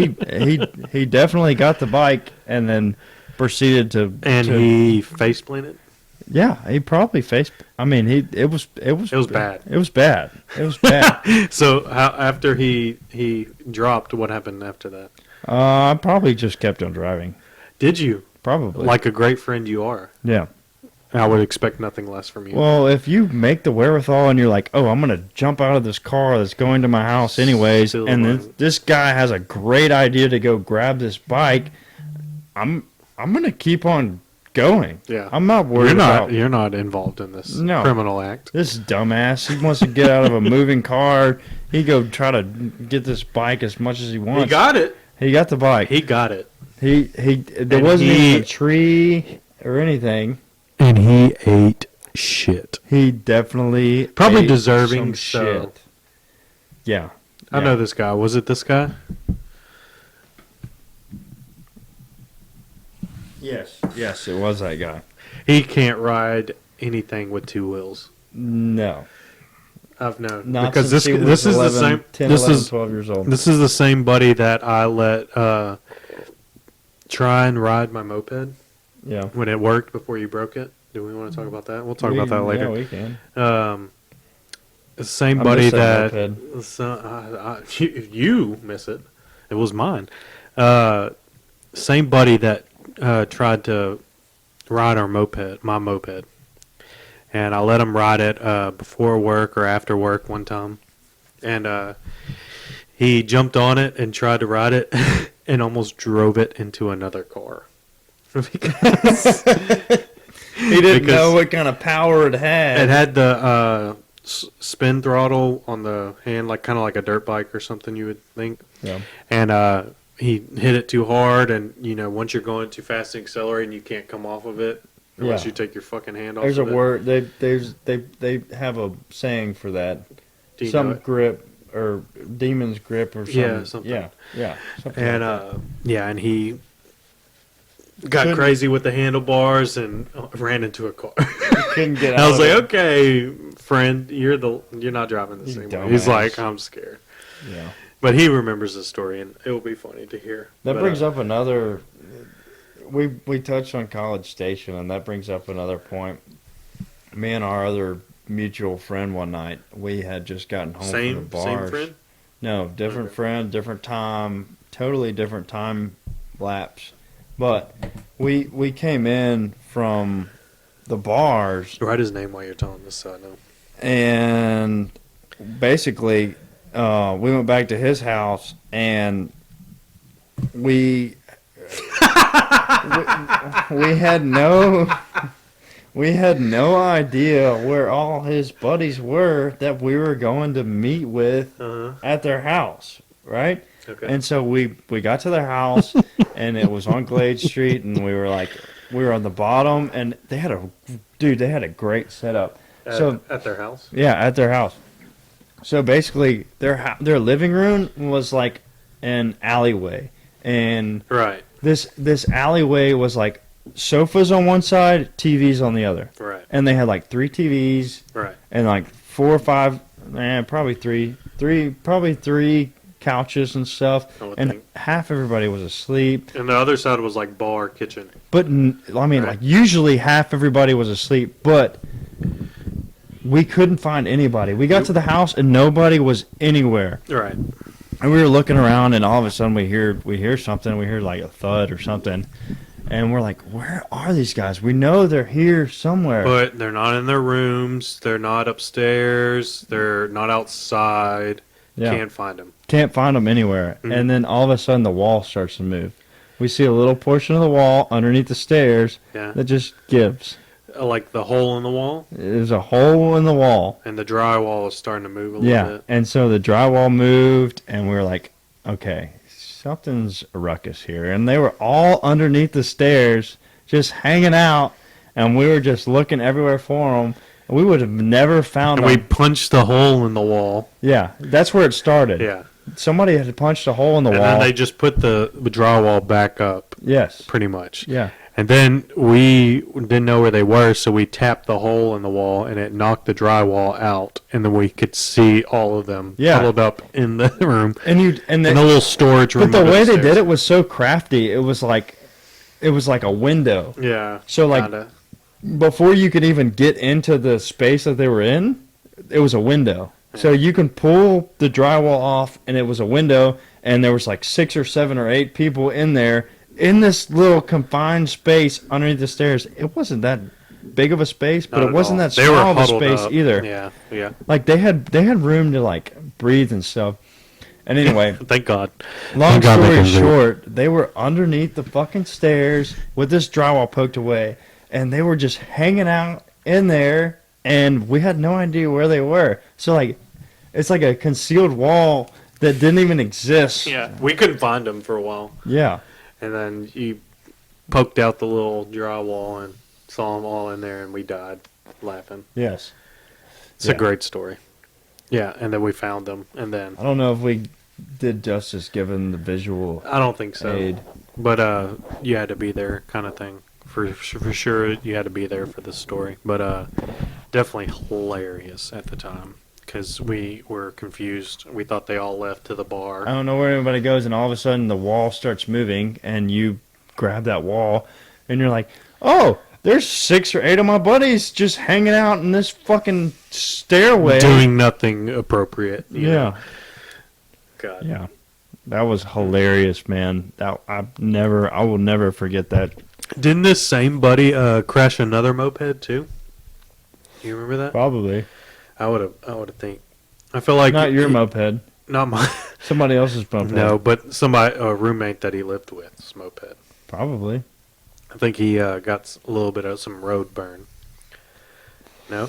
[SPEAKER 1] he definitely got the bike, and then proceeded to
[SPEAKER 2] He face planted.
[SPEAKER 1] yeah, he probably faced. I mean, it was
[SPEAKER 2] bad.
[SPEAKER 1] It was bad. It was bad.
[SPEAKER 2] So after he dropped, what happened after that?
[SPEAKER 1] I probably just kept on driving.
[SPEAKER 2] Did you?
[SPEAKER 1] Probably.
[SPEAKER 2] Like a great friend you are.
[SPEAKER 1] Yeah.
[SPEAKER 2] I would expect nothing less from you.
[SPEAKER 1] Well, if you make the wherewithal and you're like, oh, I'm going to jump out of this car that's going to my house anyways,
[SPEAKER 2] Still
[SPEAKER 1] and
[SPEAKER 2] right.
[SPEAKER 1] this guy has a great idea to go grab this bike, I'm going to keep on going.
[SPEAKER 2] Yeah.
[SPEAKER 1] I'm not worried about
[SPEAKER 2] You're not involved in this
[SPEAKER 1] No.
[SPEAKER 2] criminal act.
[SPEAKER 1] this dumbass. He wants to get out of a moving car. He go try to get this bike as much as he wants.
[SPEAKER 2] He got it.
[SPEAKER 1] He got the bike.
[SPEAKER 2] He got it.
[SPEAKER 1] There
[SPEAKER 2] And
[SPEAKER 1] wasn't
[SPEAKER 2] he-
[SPEAKER 1] even a tree or anything.
[SPEAKER 2] And he ate shit.
[SPEAKER 1] He definitely
[SPEAKER 2] Probably
[SPEAKER 1] ate
[SPEAKER 2] deserving,
[SPEAKER 1] some
[SPEAKER 2] so-
[SPEAKER 1] shit. Yeah.
[SPEAKER 2] I
[SPEAKER 1] Yeah.
[SPEAKER 2] know this guy. Was it this guy?
[SPEAKER 1] Yes, it was that guy.
[SPEAKER 2] He can't ride anything with two wheels.
[SPEAKER 1] No,
[SPEAKER 2] I've known.
[SPEAKER 1] not
[SPEAKER 2] because
[SPEAKER 1] since
[SPEAKER 2] this
[SPEAKER 1] he was
[SPEAKER 2] this is
[SPEAKER 1] 11,
[SPEAKER 2] the same
[SPEAKER 1] 10,
[SPEAKER 2] this
[SPEAKER 1] 11,
[SPEAKER 2] is
[SPEAKER 1] 12 years old.
[SPEAKER 2] this is the same buddy that I let try and ride my moped
[SPEAKER 1] Yeah.
[SPEAKER 2] when it worked before you broke it. Do we want to talk about that? We'll talk about that
[SPEAKER 1] Yeah,
[SPEAKER 2] later.
[SPEAKER 1] we can.
[SPEAKER 2] The same
[SPEAKER 1] I
[SPEAKER 2] buddy
[SPEAKER 1] miss that
[SPEAKER 2] that
[SPEAKER 1] moped.
[SPEAKER 2] you miss it. It was mine. Same buddy that tried to ride my moped, and I let him ride it before work or after work one time, and he jumped on it and tried to ride it, and almost drove it into another car. Because
[SPEAKER 1] He didn't
[SPEAKER 2] because-
[SPEAKER 1] know what kind of power it had.
[SPEAKER 2] it had the spin throttle on the hand, like kind of like a dirt bike or something, you would think.
[SPEAKER 1] Yeah.
[SPEAKER 2] And he hit it too hard, and once you're going too fast and accelerating, you can't come off of it unless
[SPEAKER 1] Yeah.
[SPEAKER 2] you take your fucking hand off.
[SPEAKER 1] There's a
[SPEAKER 2] of it.
[SPEAKER 1] word. They have a saying for that.
[SPEAKER 2] Do you know
[SPEAKER 1] Some
[SPEAKER 2] it?
[SPEAKER 1] grip or demon's grip or something.
[SPEAKER 2] Yeah, something.
[SPEAKER 1] Yeah. Something
[SPEAKER 2] And
[SPEAKER 1] like that.
[SPEAKER 2] and he got
[SPEAKER 1] Couldn't-
[SPEAKER 2] crazy with the handlebars and ran into a car.
[SPEAKER 1] Couldn't get out.
[SPEAKER 2] I was
[SPEAKER 1] of
[SPEAKER 2] like,
[SPEAKER 1] it.
[SPEAKER 2] okay, friend, you're not driving this
[SPEAKER 1] You
[SPEAKER 2] anymore. He's
[SPEAKER 1] dumbass.
[SPEAKER 2] like, I'm scared.
[SPEAKER 1] Yeah.
[SPEAKER 2] But he remembers the story, and it will be funny to hear.
[SPEAKER 1] That
[SPEAKER 2] But,
[SPEAKER 1] brings up another. We touched on College Station, and that brings up another point. Me and our other mutual friend one night, we had just gotten home from the
[SPEAKER 2] same
[SPEAKER 1] bars.
[SPEAKER 2] friend.
[SPEAKER 1] No, different
[SPEAKER 2] Okay.
[SPEAKER 1] friend, different time, totally different time lapse. But we came in from the bars,
[SPEAKER 2] Write his name while you're telling this, so I know.
[SPEAKER 1] and basically we went back to his house, and we had no idea where all his buddies were that we were going to meet with at their house, right?
[SPEAKER 2] Okay.
[SPEAKER 1] And so we got to their house, and it was on Glade Street, and we were on the bottom, and they had a great setup.
[SPEAKER 2] At their house.
[SPEAKER 1] Yeah, at their house. So basically, their living room was like an alleyway, and
[SPEAKER 2] Right.
[SPEAKER 1] this alleyway was like sofas on one side, TVs on the other,
[SPEAKER 2] Right.
[SPEAKER 1] and they had like 3 TVs
[SPEAKER 2] Right.
[SPEAKER 1] and like 4 or 5, probably three couches and stuff,
[SPEAKER 2] I would
[SPEAKER 1] and
[SPEAKER 2] think.
[SPEAKER 1] half everybody was asleep.
[SPEAKER 2] And the other side was like bar, kitchen.
[SPEAKER 1] But I mean,
[SPEAKER 2] Right.
[SPEAKER 1] like usually half everybody was asleep, but we couldn't find anybody. We got to the house and nobody was anywhere.
[SPEAKER 2] Right.
[SPEAKER 1] And we were looking around, and all of a sudden we hear something. We hear like a thud or something, and we're like, "Where are these guys? We know they're here somewhere."
[SPEAKER 2] But they're not in their rooms. They're not upstairs. They're not outside.
[SPEAKER 1] Yeah.
[SPEAKER 2] Can't find them.
[SPEAKER 1] Can't find them anywhere.
[SPEAKER 2] Mhm.
[SPEAKER 1] And then all of a sudden the wall starts to move. We see a little portion of the wall underneath the stairs
[SPEAKER 2] Yeah.
[SPEAKER 1] that just gives.
[SPEAKER 2] Like the hole in the wall,
[SPEAKER 1] There's a hole in the wall.
[SPEAKER 2] and the drywall is starting to move a little
[SPEAKER 1] Yeah.
[SPEAKER 2] bit.
[SPEAKER 1] And so the drywall moved, and we were like, okay, something's a ruckus here. And they were all underneath the stairs just hanging out, and we were just looking everywhere for them. We would have never found
[SPEAKER 2] And we
[SPEAKER 1] them.
[SPEAKER 2] punched the hole in the wall.
[SPEAKER 1] Yeah, that's where it started.
[SPEAKER 2] Yeah.
[SPEAKER 1] Somebody had punched a hole in the
[SPEAKER 2] And
[SPEAKER 1] wall.
[SPEAKER 2] then they just put the drywall back up,
[SPEAKER 1] Yes.
[SPEAKER 2] pretty much.
[SPEAKER 1] Yeah.
[SPEAKER 2] And then we didn't know where they were, so we tapped the hole in the wall, and it knocked the drywall out, and then we could see all of them
[SPEAKER 1] Yeah.
[SPEAKER 2] huddled up in the room,
[SPEAKER 1] And
[SPEAKER 2] in a little storage room.
[SPEAKER 1] but the way they
[SPEAKER 2] upstairs.
[SPEAKER 1] did it was so crafty. It was like a window.
[SPEAKER 2] Yeah.
[SPEAKER 1] So, like,
[SPEAKER 2] kinda.
[SPEAKER 1] before you could even get into the space that they were in, it was a window. So you can pull the drywall off, and it was a window, and there was like 6 or 7 or 8 people in there in this little confined space underneath the stairs. It wasn't that big of a space, but
[SPEAKER 2] Not
[SPEAKER 1] it
[SPEAKER 2] at
[SPEAKER 1] wasn't
[SPEAKER 2] all.
[SPEAKER 1] that
[SPEAKER 2] They were
[SPEAKER 1] small of a
[SPEAKER 2] huddled
[SPEAKER 1] space
[SPEAKER 2] up.
[SPEAKER 1] either.
[SPEAKER 2] Yeah. Yeah.
[SPEAKER 1] Like they had room to like breathe and stuff. And anyway,
[SPEAKER 2] Thank God.
[SPEAKER 1] long
[SPEAKER 2] Thank God they
[SPEAKER 1] story
[SPEAKER 2] can breathe.
[SPEAKER 1] short, they were underneath the fucking stairs with this drywall poked away, and they were just hanging out in there, and we had no idea where they were. So like, it's like a concealed wall that didn't even exist.
[SPEAKER 2] Yeah. We couldn't find them for a while,
[SPEAKER 1] Yeah.
[SPEAKER 2] and then you poked out the little drywall and saw them all in there, and we died laughing.
[SPEAKER 1] Yes.
[SPEAKER 2] It's
[SPEAKER 1] Yeah.
[SPEAKER 2] a great story. Yeah, and then we found them, and then
[SPEAKER 1] I don't know if we did justice given the visual
[SPEAKER 2] I don't think so.
[SPEAKER 1] aid.
[SPEAKER 2] But you had to be there, kind of thing. For sure, you had to be there for this story. But definitely hilarious at the time because we were confused. We thought they all left to the
[SPEAKER 1] I
[SPEAKER 2] bar.
[SPEAKER 1] don't know where anybody goes, and all of a sudden the wall starts moving, and you grab that wall, and you're like, oh, there's 6 or 8 of my buddies just hanging out in this fucking stairway.
[SPEAKER 2] Doing nothing appropriate. you know?
[SPEAKER 1] Yeah.
[SPEAKER 2] God.
[SPEAKER 1] Yeah. That was hilarious, man. I will never forget that.
[SPEAKER 2] Didn't this same buddy crash another moped too? You remember that?
[SPEAKER 1] Probably.
[SPEAKER 2] I would have think. I feel like
[SPEAKER 1] Not your moped.
[SPEAKER 2] Not my.
[SPEAKER 1] Somebody else's moped.
[SPEAKER 2] No, but a roommate that he lived with, moped.
[SPEAKER 1] Probably.
[SPEAKER 2] I think he got a little bit of some road burn. No,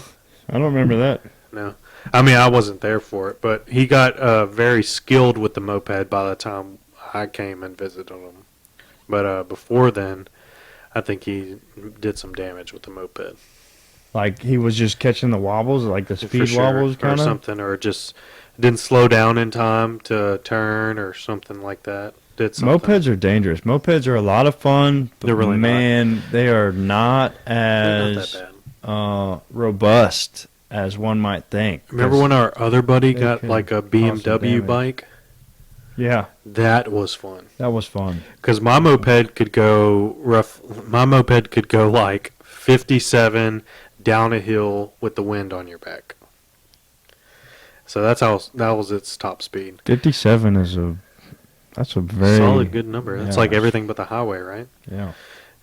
[SPEAKER 1] I don't remember that.
[SPEAKER 2] no. I mean, I wasn't there for it, but he got very skilled with the moped by the time I came and visited him. But before then, I think he did some damage with the moped.
[SPEAKER 1] Like he was just catching the wobbles, like the
[SPEAKER 2] For
[SPEAKER 1] speed
[SPEAKER 2] sure,
[SPEAKER 1] wobbles
[SPEAKER 2] or
[SPEAKER 1] kind of.
[SPEAKER 2] something, or just didn't slow down in time to turn or something like that. Did something.
[SPEAKER 1] Mopeds are dangerous. Mopeds are a lot of fun, but
[SPEAKER 2] They're really not.
[SPEAKER 1] man, they are not
[SPEAKER 2] They're not
[SPEAKER 1] as
[SPEAKER 2] that bad.
[SPEAKER 1] robust as one might think.
[SPEAKER 2] Remember when our other buddy
[SPEAKER 1] they
[SPEAKER 2] got
[SPEAKER 1] can
[SPEAKER 2] like a
[SPEAKER 1] cause some
[SPEAKER 2] BMW
[SPEAKER 1] damage.
[SPEAKER 2] bike?
[SPEAKER 1] Yeah,
[SPEAKER 2] That was fun.
[SPEAKER 1] that was fun.
[SPEAKER 2] Because my moped could go like 57 down a hill with the wind on your back. So that was its top speed.
[SPEAKER 1] 57 is that's a very
[SPEAKER 2] Solid good number. That's
[SPEAKER 1] yeah.
[SPEAKER 2] like everything but the highway, right?
[SPEAKER 1] Yeah,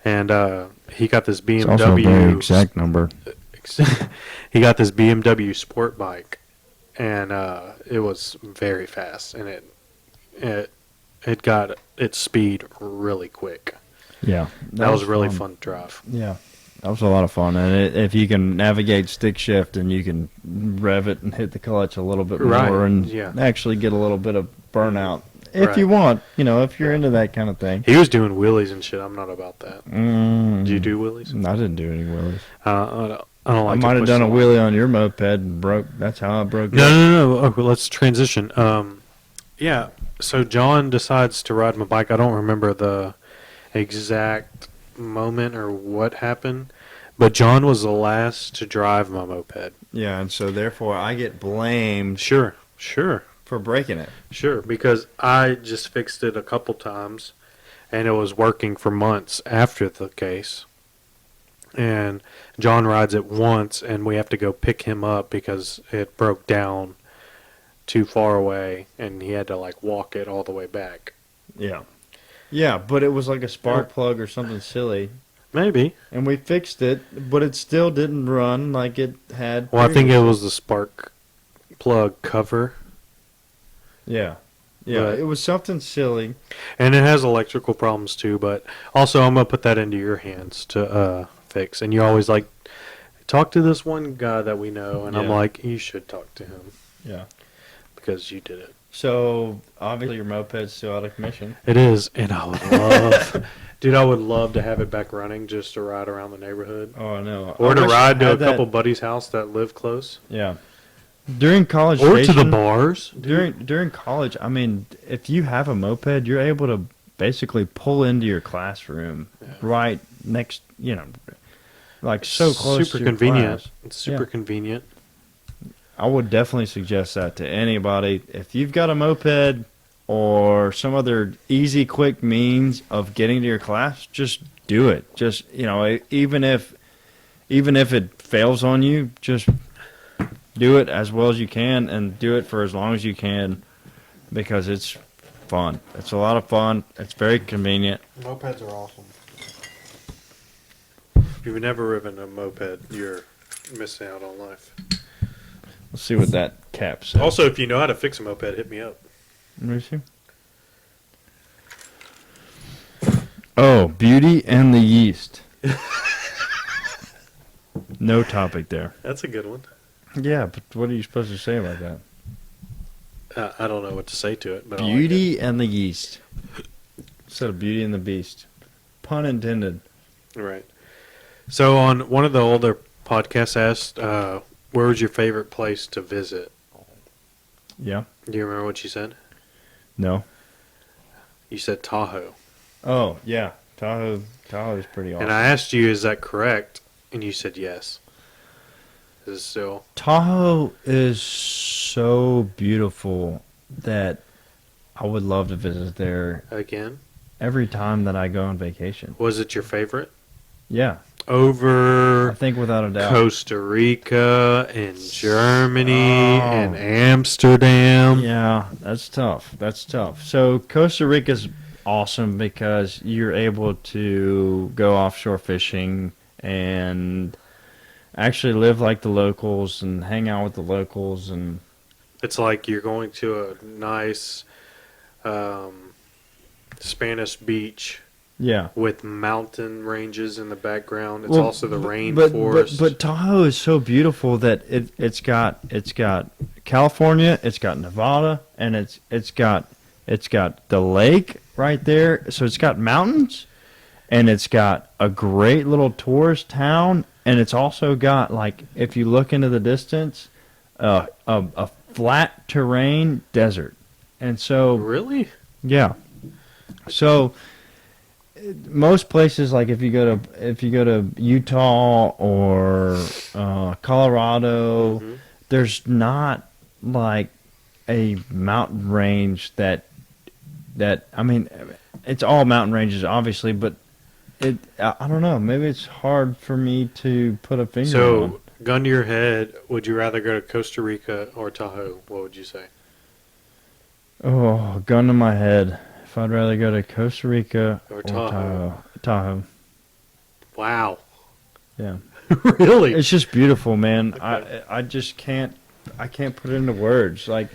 [SPEAKER 2] And he got this
[SPEAKER 1] it's also a very
[SPEAKER 2] BMW.
[SPEAKER 1] exact number.
[SPEAKER 2] He got this BMW sport bike, and it was very fast, and it got its speed really quick.
[SPEAKER 1] Yeah,
[SPEAKER 2] That was really fun to drive.
[SPEAKER 1] Yeah, that was a lot of fun, and if you can navigate stick shift and you can rev it and hit the clutch a little bit
[SPEAKER 2] Right,
[SPEAKER 1] more and
[SPEAKER 2] yeah.
[SPEAKER 1] actually get a little bit of burnout if
[SPEAKER 2] Right.
[SPEAKER 1] you want, if you're into that kind of thing.
[SPEAKER 2] He was doing wheelies and shit. I'm not about that.
[SPEAKER 1] Mm,
[SPEAKER 2] Did you do wheelies?
[SPEAKER 1] I didn't do any wheelies.
[SPEAKER 2] I don't like.
[SPEAKER 1] I
[SPEAKER 2] to
[SPEAKER 1] might have
[SPEAKER 2] push
[SPEAKER 1] done a
[SPEAKER 2] the line.
[SPEAKER 1] wheelie on your moped and broke. That's how I broke
[SPEAKER 2] No,
[SPEAKER 1] it.
[SPEAKER 2] no, no. Okay, let's transition. Yeah. So John decides to ride my bike. I don't remember the exact moment or what happened, but John was the last to drive my moped.
[SPEAKER 1] Yeah, and so therefore I get blamed
[SPEAKER 2] Sure,
[SPEAKER 1] for breaking it.
[SPEAKER 2] sure. Because I just fixed it a couple times, and it was working for months after the case. And John rides it once, and we have to go pick him up because it broke down too far away, and he had to like walk it all the way back.
[SPEAKER 1] Yeah. Yeah, but it was like a spark plug or something silly.
[SPEAKER 2] Maybe.
[SPEAKER 1] And we fixed it, but it still didn't run like it had.
[SPEAKER 2] Well, I think it
[SPEAKER 1] previously.
[SPEAKER 2] was the spark plug cover,
[SPEAKER 1] Yeah. Yeah,
[SPEAKER 2] But-
[SPEAKER 1] it was something silly.
[SPEAKER 2] and it has electrical problems too. But also, I'm gonna put that into your hands to fix. And you always like talk to this one guy that we know, and I'm
[SPEAKER 1] Yeah.
[SPEAKER 2] like, you should talk to him
[SPEAKER 1] Yeah.
[SPEAKER 2] because you did it.
[SPEAKER 1] So, obviously your moped's still out of commission.
[SPEAKER 2] It is, and I would love Dude, I would love to have it back running just to ride around the neighborhood.
[SPEAKER 1] Oh no.
[SPEAKER 2] Or
[SPEAKER 1] I
[SPEAKER 2] to
[SPEAKER 1] wish I
[SPEAKER 2] ride to a
[SPEAKER 1] had that-
[SPEAKER 2] couple buddies' house that live close.
[SPEAKER 1] Yeah. During college
[SPEAKER 2] Or to the
[SPEAKER 1] station-
[SPEAKER 2] bars.
[SPEAKER 1] During college, I mean, if you have a moped, you're able to basically pull into your classroom right next, like so close.
[SPEAKER 2] Super
[SPEAKER 1] to your
[SPEAKER 2] convenient.
[SPEAKER 1] class.
[SPEAKER 2] It's super
[SPEAKER 1] Yeah.
[SPEAKER 2] convenient.
[SPEAKER 1] I would definitely suggest that to anybody. If you've got a moped or some other easy, quick means of getting to your class, just do it. Just even if it fails on you, just do it as well as you can and do it for as long as you can because it's fun. It's a lot of fun. It's very convenient.
[SPEAKER 2] Mopeds are awesome. If you've never ridden a moped, you're missing out on life.
[SPEAKER 1] Let's see what that cap says.
[SPEAKER 2] Also, if you know how to fix a moped, hit me up.
[SPEAKER 1] Let me see. Oh, Beauty and the Yeast. No topic there.
[SPEAKER 2] That's a good one.
[SPEAKER 1] Yeah, but what are you supposed to say about that?
[SPEAKER 2] I don't know what to say to it, but
[SPEAKER 1] Beauty and the Yeast. Instead of Beauty and the Beast. Pun intended.
[SPEAKER 2] I like it. Right. So on one of the older podcasts asked, where was your favorite place to visit?
[SPEAKER 1] Yeah?
[SPEAKER 2] Do you remember what you said?
[SPEAKER 1] No?
[SPEAKER 2] You said Tahoe.
[SPEAKER 1] Oh, yeah. Tahoe is pretty awesome.
[SPEAKER 2] And I asked you, is that correct? And you said yes. Is it still?
[SPEAKER 1] Tahoe is so beautiful that I would love to visit there
[SPEAKER 2] Again?
[SPEAKER 1] every time that I go on vacation.
[SPEAKER 2] Was it your favorite?
[SPEAKER 1] Yeah. I
[SPEAKER 2] Over
[SPEAKER 1] think without a doubt.
[SPEAKER 2] Costa Rica and Germany
[SPEAKER 1] Oh.
[SPEAKER 2] and Amsterdam.
[SPEAKER 1] Yeah, that's tough. That's tough. So Costa Rica's awesome because you're able to go offshore fishing and actually live like the locals and hang out with the locals and
[SPEAKER 2] It's like you're going to a nice Spanish beach
[SPEAKER 1] yeah.
[SPEAKER 2] with mountain ranges in the background. It's
[SPEAKER 1] Well,
[SPEAKER 2] also the
[SPEAKER 1] but-
[SPEAKER 2] rainforest.
[SPEAKER 1] But Tahoe is so beautiful that it's got California, it's got Nevada, and it's got the lake right there. So it's got mountains, and it's got a great little tourist town, and it's also got, like, if you look into the distance, a flat terrain desert, and so
[SPEAKER 2] Really?
[SPEAKER 1] yeah. So most places, like if you go to Utah or Colorado,
[SPEAKER 2] Mhm.
[SPEAKER 1] there's not like a mountain range that I mean, it's all mountain ranges obviously, but I don't know. Maybe it's hard for me to put a finger on.
[SPEAKER 2] So, gun to your head, would you rather go to Costa Rica or Tahoe? What would you say?
[SPEAKER 1] Oh, gun to my head. If I'd rather go to Costa Rica
[SPEAKER 2] Or
[SPEAKER 1] or
[SPEAKER 2] Tahoe.
[SPEAKER 1] Tahoe.
[SPEAKER 2] Wow.
[SPEAKER 1] Yeah.
[SPEAKER 2] Really?
[SPEAKER 1] It's just beautiful, man.
[SPEAKER 2] Okay.
[SPEAKER 1] I just can't put it into words. Like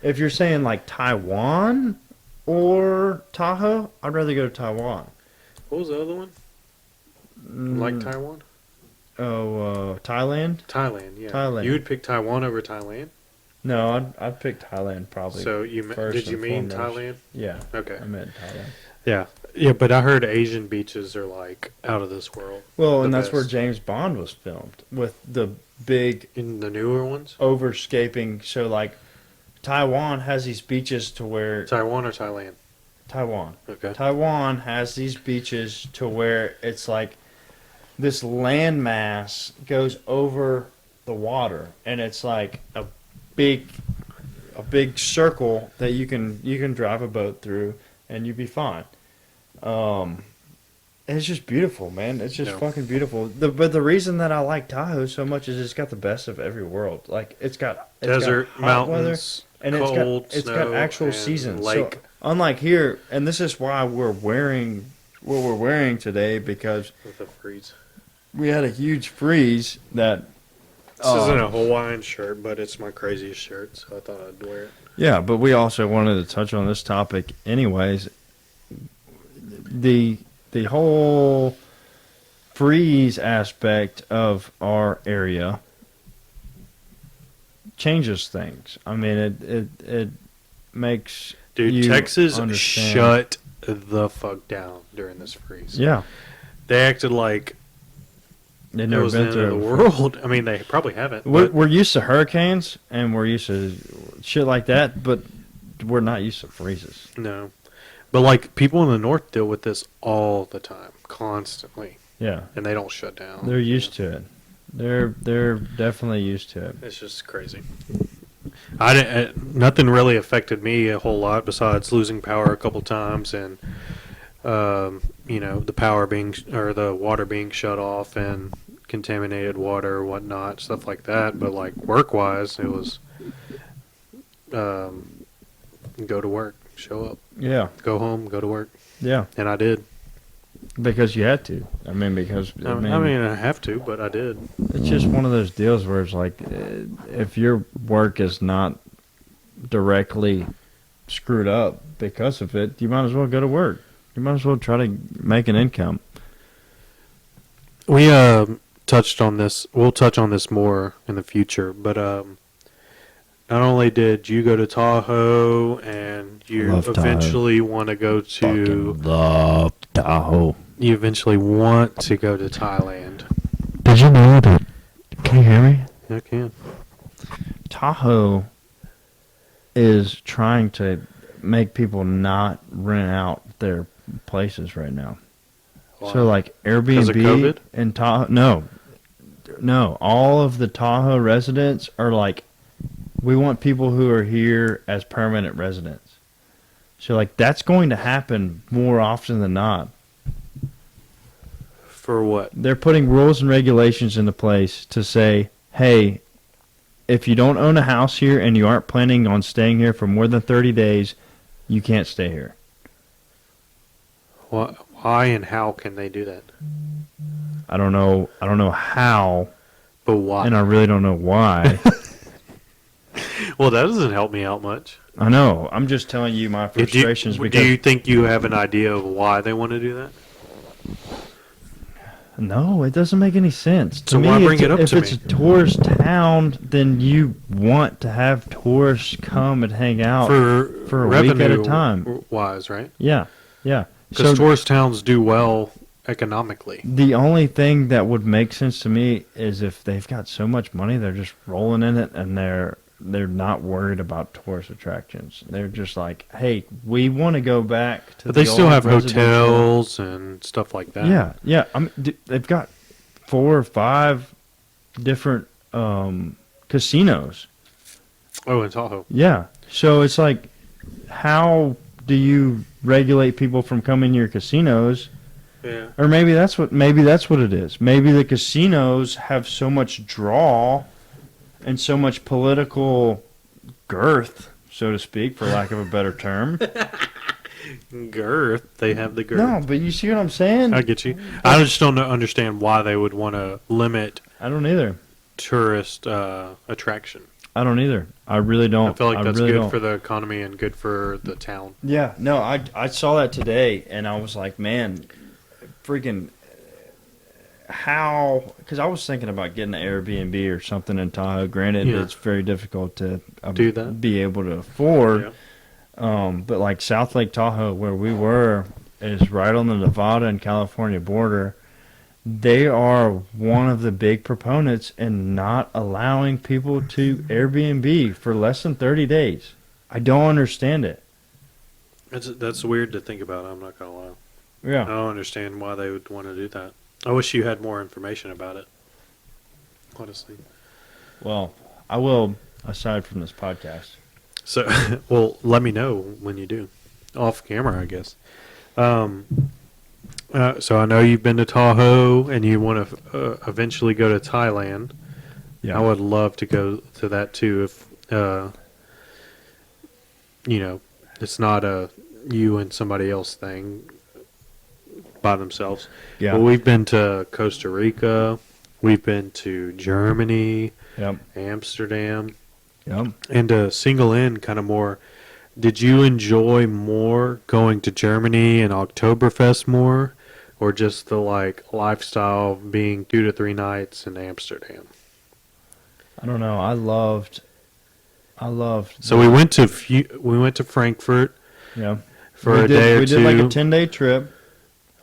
[SPEAKER 1] if you're saying like Taiwan or Tahoe, I'd rather go to Taiwan.
[SPEAKER 2] What was the other one? Like Taiwan?
[SPEAKER 1] Thailand?
[SPEAKER 2] Thailand, yeah.
[SPEAKER 1] Thailand.
[SPEAKER 2] You would pick Taiwan over Thailand?
[SPEAKER 1] No, I'd pick Thailand probably.
[SPEAKER 2] So
[SPEAKER 1] first
[SPEAKER 2] did you
[SPEAKER 1] and
[SPEAKER 2] mean
[SPEAKER 1] foremost.
[SPEAKER 2] Thailand?
[SPEAKER 1] Yeah,
[SPEAKER 2] Okay.
[SPEAKER 1] I meant Thailand.
[SPEAKER 2] Yeah. Yeah, but I heard Asian beaches are like out of this world.
[SPEAKER 1] Well,
[SPEAKER 2] The
[SPEAKER 1] and that's where
[SPEAKER 2] best.
[SPEAKER 1] James Bond was filmed with the big
[SPEAKER 2] In the newer ones?
[SPEAKER 1] overscaping. So like Taiwan has these beaches to where
[SPEAKER 2] Taiwan or Thailand?
[SPEAKER 1] Taiwan.
[SPEAKER 2] Okay.
[SPEAKER 1] Taiwan has these beaches to where it's like this landmass goes over the water, and it's like a big circle that you can drive a boat through, and you'd be fine. It's just beautiful, man. It's just
[SPEAKER 2] Yeah.
[SPEAKER 1] fucking beautiful. But the reason that I like Tahoe so much is it's got the best of every world. Like it's got
[SPEAKER 2] Desert,
[SPEAKER 1] got hot weather,
[SPEAKER 2] mountains,
[SPEAKER 1] and
[SPEAKER 2] cold,
[SPEAKER 1] it's got
[SPEAKER 2] snow,
[SPEAKER 1] actual
[SPEAKER 2] and
[SPEAKER 1] seasons.
[SPEAKER 2] lake.
[SPEAKER 1] So unlike here, and this is why we're wearing what we're wearing today because
[SPEAKER 2] With a freeze.
[SPEAKER 1] we had a huge freeze that.
[SPEAKER 2] This isn't a Hawaiian shirt, but it's my craziest shirt, so I thought I'd wear it.
[SPEAKER 1] Yeah, but we also wanted to touch on this topic, anyways. The whole freeze aspect of our area changes things. I mean, it makes
[SPEAKER 2] Dude,
[SPEAKER 1] you
[SPEAKER 2] Texas
[SPEAKER 1] understand.
[SPEAKER 2] shut the fuck down during this freeze.
[SPEAKER 1] Yeah.
[SPEAKER 2] They acted like
[SPEAKER 1] They've
[SPEAKER 2] it
[SPEAKER 1] never
[SPEAKER 2] was the
[SPEAKER 1] been
[SPEAKER 2] end of the
[SPEAKER 1] through.
[SPEAKER 2] world. I mean, they probably haven't.
[SPEAKER 1] We're,
[SPEAKER 2] But
[SPEAKER 1] we're used to hurricanes and we're used to shit like that, but we're not used to freezes.
[SPEAKER 2] no. But like people in the north deal with this all the time, constantly,
[SPEAKER 1] Yeah.
[SPEAKER 2] and they don't shut down.
[SPEAKER 1] They're used to it. They're definitely used to it.
[SPEAKER 2] It's just crazy. I didn't. Nothing really affected me a whole lot besides losing power a couple times and, the power being or the water being shut off and contaminated water or whatnot, stuff like that. But like work wise, it was go to work, show up,
[SPEAKER 1] Yeah.
[SPEAKER 2] go home, go to work,
[SPEAKER 1] Yeah.
[SPEAKER 2] and I did.
[SPEAKER 1] Because you had to. I mean, because
[SPEAKER 2] I mean, I have to, but I did.
[SPEAKER 1] it's just one of those deals where it's like, if your work is not directly screwed up because of it, you might as well go to work. You might as well try to make an income.
[SPEAKER 2] We touched on this. We'll touch on this more in the future. But not only did you go to Tahoe, and you
[SPEAKER 1] Love Tahoe.
[SPEAKER 2] eventually want to go to,
[SPEAKER 1] Love Tahoe.
[SPEAKER 2] you eventually want to go to Thailand.
[SPEAKER 1] Did you know that? Can you hear me?
[SPEAKER 2] I can.
[SPEAKER 1] Tahoe is trying to make people not rent out their places right now. So like
[SPEAKER 2] Because of COVID?
[SPEAKER 1] Airbnb and Tahoe, no, all of the Tahoe residents are like, we want people who are here as permanent residents. So like that's going to happen more often than not.
[SPEAKER 2] For what?
[SPEAKER 1] They're putting rules and regulations into place to say, hey, if you don't own a house here and you aren't planning on staying here for more than 30 days, you can't stay here.
[SPEAKER 2] Why and how can they do that?
[SPEAKER 1] I don't know how,
[SPEAKER 2] But why?
[SPEAKER 1] and I really don't know why.
[SPEAKER 2] Well, that doesn't help me out much.
[SPEAKER 1] I know. I'm just telling you my frustrations
[SPEAKER 2] do
[SPEAKER 1] because
[SPEAKER 2] you think you have an idea of why they want to do that?
[SPEAKER 1] no, it doesn't make any sense.
[SPEAKER 2] So
[SPEAKER 1] To me,
[SPEAKER 2] why bring
[SPEAKER 1] if
[SPEAKER 2] it up
[SPEAKER 1] if
[SPEAKER 2] to
[SPEAKER 1] it's
[SPEAKER 2] me?
[SPEAKER 1] a tourist town, then you want to have tourists come and hang out. for a week at a
[SPEAKER 2] revenue
[SPEAKER 1] time.
[SPEAKER 2] wise, right?
[SPEAKER 1] Yeah, yeah.
[SPEAKER 2] Because
[SPEAKER 1] So
[SPEAKER 2] tourist towns do well economically.
[SPEAKER 1] the only thing that would make sense to me is if they've got so much money, they're just rolling in it, and they're not worried about tourist attractions. They're just like, hey, we want to go back to.
[SPEAKER 2] But they
[SPEAKER 1] the
[SPEAKER 2] still
[SPEAKER 1] old
[SPEAKER 2] have
[SPEAKER 1] residential-
[SPEAKER 2] hotels and stuff like that.
[SPEAKER 1] Yeah, yeah. I mean, they've got 4 or 5 different casinos.
[SPEAKER 2] Oh, in Tahoe.
[SPEAKER 1] Yeah. So it's like, how do you regulate people from coming to your casinos?
[SPEAKER 2] Yeah.
[SPEAKER 1] Or maybe that's what it is. Maybe the casinos have so much draw and so much political girth, so to speak, for lack of a better term.
[SPEAKER 2] Girth. They have the girth.
[SPEAKER 1] No, but you see what I'm saying?
[SPEAKER 2] I get you. I just don't understand why they would want to limit
[SPEAKER 1] I don't either.
[SPEAKER 2] tourist attraction.
[SPEAKER 1] I don't either. I really don't.
[SPEAKER 2] I feel like that's
[SPEAKER 1] really
[SPEAKER 2] good
[SPEAKER 1] don't.
[SPEAKER 2] for the economy and good for the town.
[SPEAKER 1] Yeah, no, I saw that today, and I was like, man, freaking how? Because I was thinking about getting an Airbnb or something in Tahoe. Granted,
[SPEAKER 2] Yeah.
[SPEAKER 1] it's very difficult to
[SPEAKER 2] Do that.
[SPEAKER 1] be able to afford.
[SPEAKER 2] Yeah.
[SPEAKER 1] But like South Lake Tahoe, where we were, is right on the Nevada and California border. They are one of the big proponents in not allowing people to Airbnb for less than 30 days. I don't understand it.
[SPEAKER 2] That's weird to think about. I'm not gonna lie. I
[SPEAKER 1] Yeah.
[SPEAKER 2] don't understand why they would want to do that. I wish you had more information about it. Honestly.
[SPEAKER 1] Well, I will, aside from this podcast.
[SPEAKER 2] So, well, let me know when you do. Off camera, I guess. So I know you've been to Tahoe and you want to eventually go to Thailand.
[SPEAKER 1] Yeah.
[SPEAKER 2] I would love to go to that too if, it's not a you and somebody else thing by themselves.
[SPEAKER 1] Yeah.
[SPEAKER 2] But we've been to Costa Rica. We've been to Germany,
[SPEAKER 1] Yep.
[SPEAKER 2] Amsterdam.
[SPEAKER 1] Yep.
[SPEAKER 2] And to single in kind of more, did you enjoy more going to Germany and Oktoberfest more, or just the like lifestyle of being 2 to 3 nights in Amsterdam?
[SPEAKER 1] I don't know. I loved.
[SPEAKER 2] So we went to Frankfurt.
[SPEAKER 1] Yeah.
[SPEAKER 2] for
[SPEAKER 1] we
[SPEAKER 2] a day or
[SPEAKER 1] we
[SPEAKER 2] two.
[SPEAKER 1] did like a 10-day trip.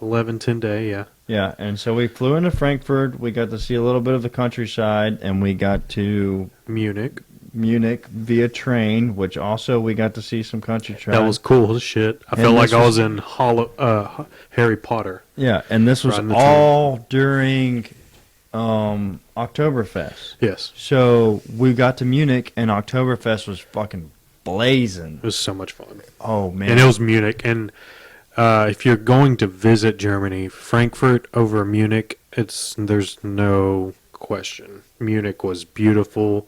[SPEAKER 2] 10 day, yeah.
[SPEAKER 1] Yeah, and so we flew into Frankfurt. We got to see a little bit of the countryside, and we got to
[SPEAKER 2] Munich.
[SPEAKER 1] Munich via train, which also we got to see some countryside.
[SPEAKER 2] That was cool as shit. I
[SPEAKER 1] And
[SPEAKER 2] felt like
[SPEAKER 1] this
[SPEAKER 2] I
[SPEAKER 1] was-
[SPEAKER 2] was in Harry Potter.
[SPEAKER 1] Yeah, and this was
[SPEAKER 2] Riding the
[SPEAKER 1] all during Oktoberfest.
[SPEAKER 2] Yes.
[SPEAKER 1] So we got to Munich, and Oktoberfest was fucking blazing.
[SPEAKER 2] It was so much fun.
[SPEAKER 1] Oh man!
[SPEAKER 2] And it was Munich. And if you're going to visit Germany, Frankfurt over Munich, there's no question. Munich was beautiful.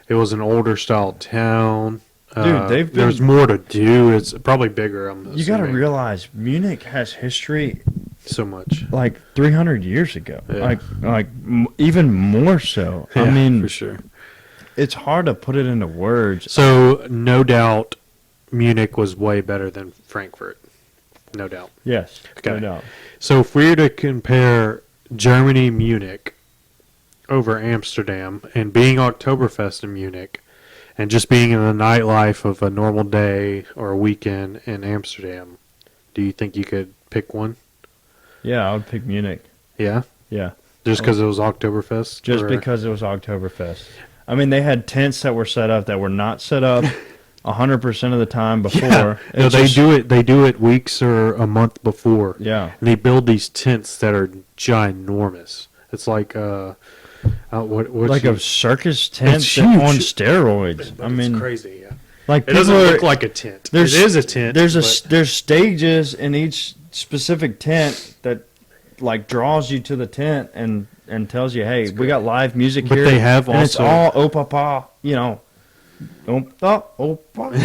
[SPEAKER 2] It was an older style town.
[SPEAKER 1] Dude, they've been-
[SPEAKER 2] there's more to do. It's probably bigger.
[SPEAKER 1] You got to realize Munich has history
[SPEAKER 2] so much.
[SPEAKER 1] like 300 years ago,
[SPEAKER 2] Yeah.
[SPEAKER 1] even more so. I
[SPEAKER 2] Yeah,
[SPEAKER 1] mean,
[SPEAKER 2] for sure.
[SPEAKER 1] it's hard to put it into words.
[SPEAKER 2] So no doubt, Munich was way better than Frankfurt. No doubt.
[SPEAKER 1] Yes, no
[SPEAKER 2] Okay.
[SPEAKER 1] doubt.
[SPEAKER 2] So if we were to compare Germany, Munich over Amsterdam, and being Oktoberfest in Munich, and just being in the nightlife of a normal day or a weekend in Amsterdam, do you think you could pick one?
[SPEAKER 1] Yeah, I would pick Munich.
[SPEAKER 2] Yeah?
[SPEAKER 1] Yeah,
[SPEAKER 2] Just because it was Oktoberfest?
[SPEAKER 1] just
[SPEAKER 2] Or-
[SPEAKER 1] because it was Oktoberfest. I mean, they had tents that were set up that were not set up 100% of the time before.
[SPEAKER 2] Yeah. No,
[SPEAKER 1] It's
[SPEAKER 2] they
[SPEAKER 1] just-
[SPEAKER 2] do it. They do it weeks or a month before.
[SPEAKER 1] Yeah,
[SPEAKER 2] And they build these tents that are ginormous. It's like what's
[SPEAKER 1] like a circus tent
[SPEAKER 2] It's
[SPEAKER 1] that-
[SPEAKER 2] huge.
[SPEAKER 1] on steroids.
[SPEAKER 2] But
[SPEAKER 1] I mean,
[SPEAKER 2] it's crazy. Yeah,
[SPEAKER 1] like
[SPEAKER 2] it
[SPEAKER 1] people
[SPEAKER 2] doesn't
[SPEAKER 1] are-
[SPEAKER 2] look like a tent. It
[SPEAKER 1] there's-
[SPEAKER 2] is a tent.
[SPEAKER 1] There's
[SPEAKER 2] but
[SPEAKER 1] there's stages in each specific tent that like draws you to the tent and tells you, hey, we got live music
[SPEAKER 2] But
[SPEAKER 1] here.
[SPEAKER 2] they have
[SPEAKER 1] and it's
[SPEAKER 2] also-
[SPEAKER 1] all opapa, you know. Opa, opa,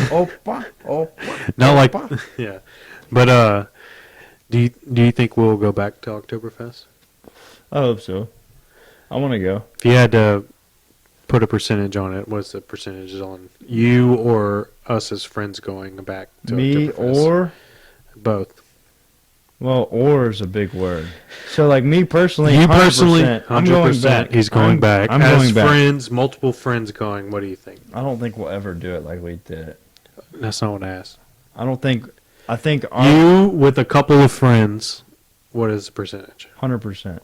[SPEAKER 1] opa, opa.
[SPEAKER 2] not like
[SPEAKER 1] opa.
[SPEAKER 2] yeah. But do you think we'll go back to Oktoberfest?
[SPEAKER 1] I hope so. I want to go.
[SPEAKER 2] If you had to put a percentage on it, what's the percentage on you or us as friends going back to
[SPEAKER 1] Me
[SPEAKER 2] Oktoberfest?
[SPEAKER 1] or
[SPEAKER 2] both?
[SPEAKER 1] well, or is a big word. So like me personally,
[SPEAKER 2] You
[SPEAKER 1] 100%,
[SPEAKER 2] personally,
[SPEAKER 1] I'm going
[SPEAKER 2] 100%.
[SPEAKER 1] back.
[SPEAKER 2] He's going back.
[SPEAKER 1] I'm
[SPEAKER 2] as
[SPEAKER 1] going back.
[SPEAKER 2] friends, multiple friends going. What do you think?
[SPEAKER 1] I don't think we'll ever do it like we did it.
[SPEAKER 2] That's not what I asked.
[SPEAKER 1] I don't think. I think our
[SPEAKER 2] You with a couple of friends. What is the percentage?
[SPEAKER 1] 100%.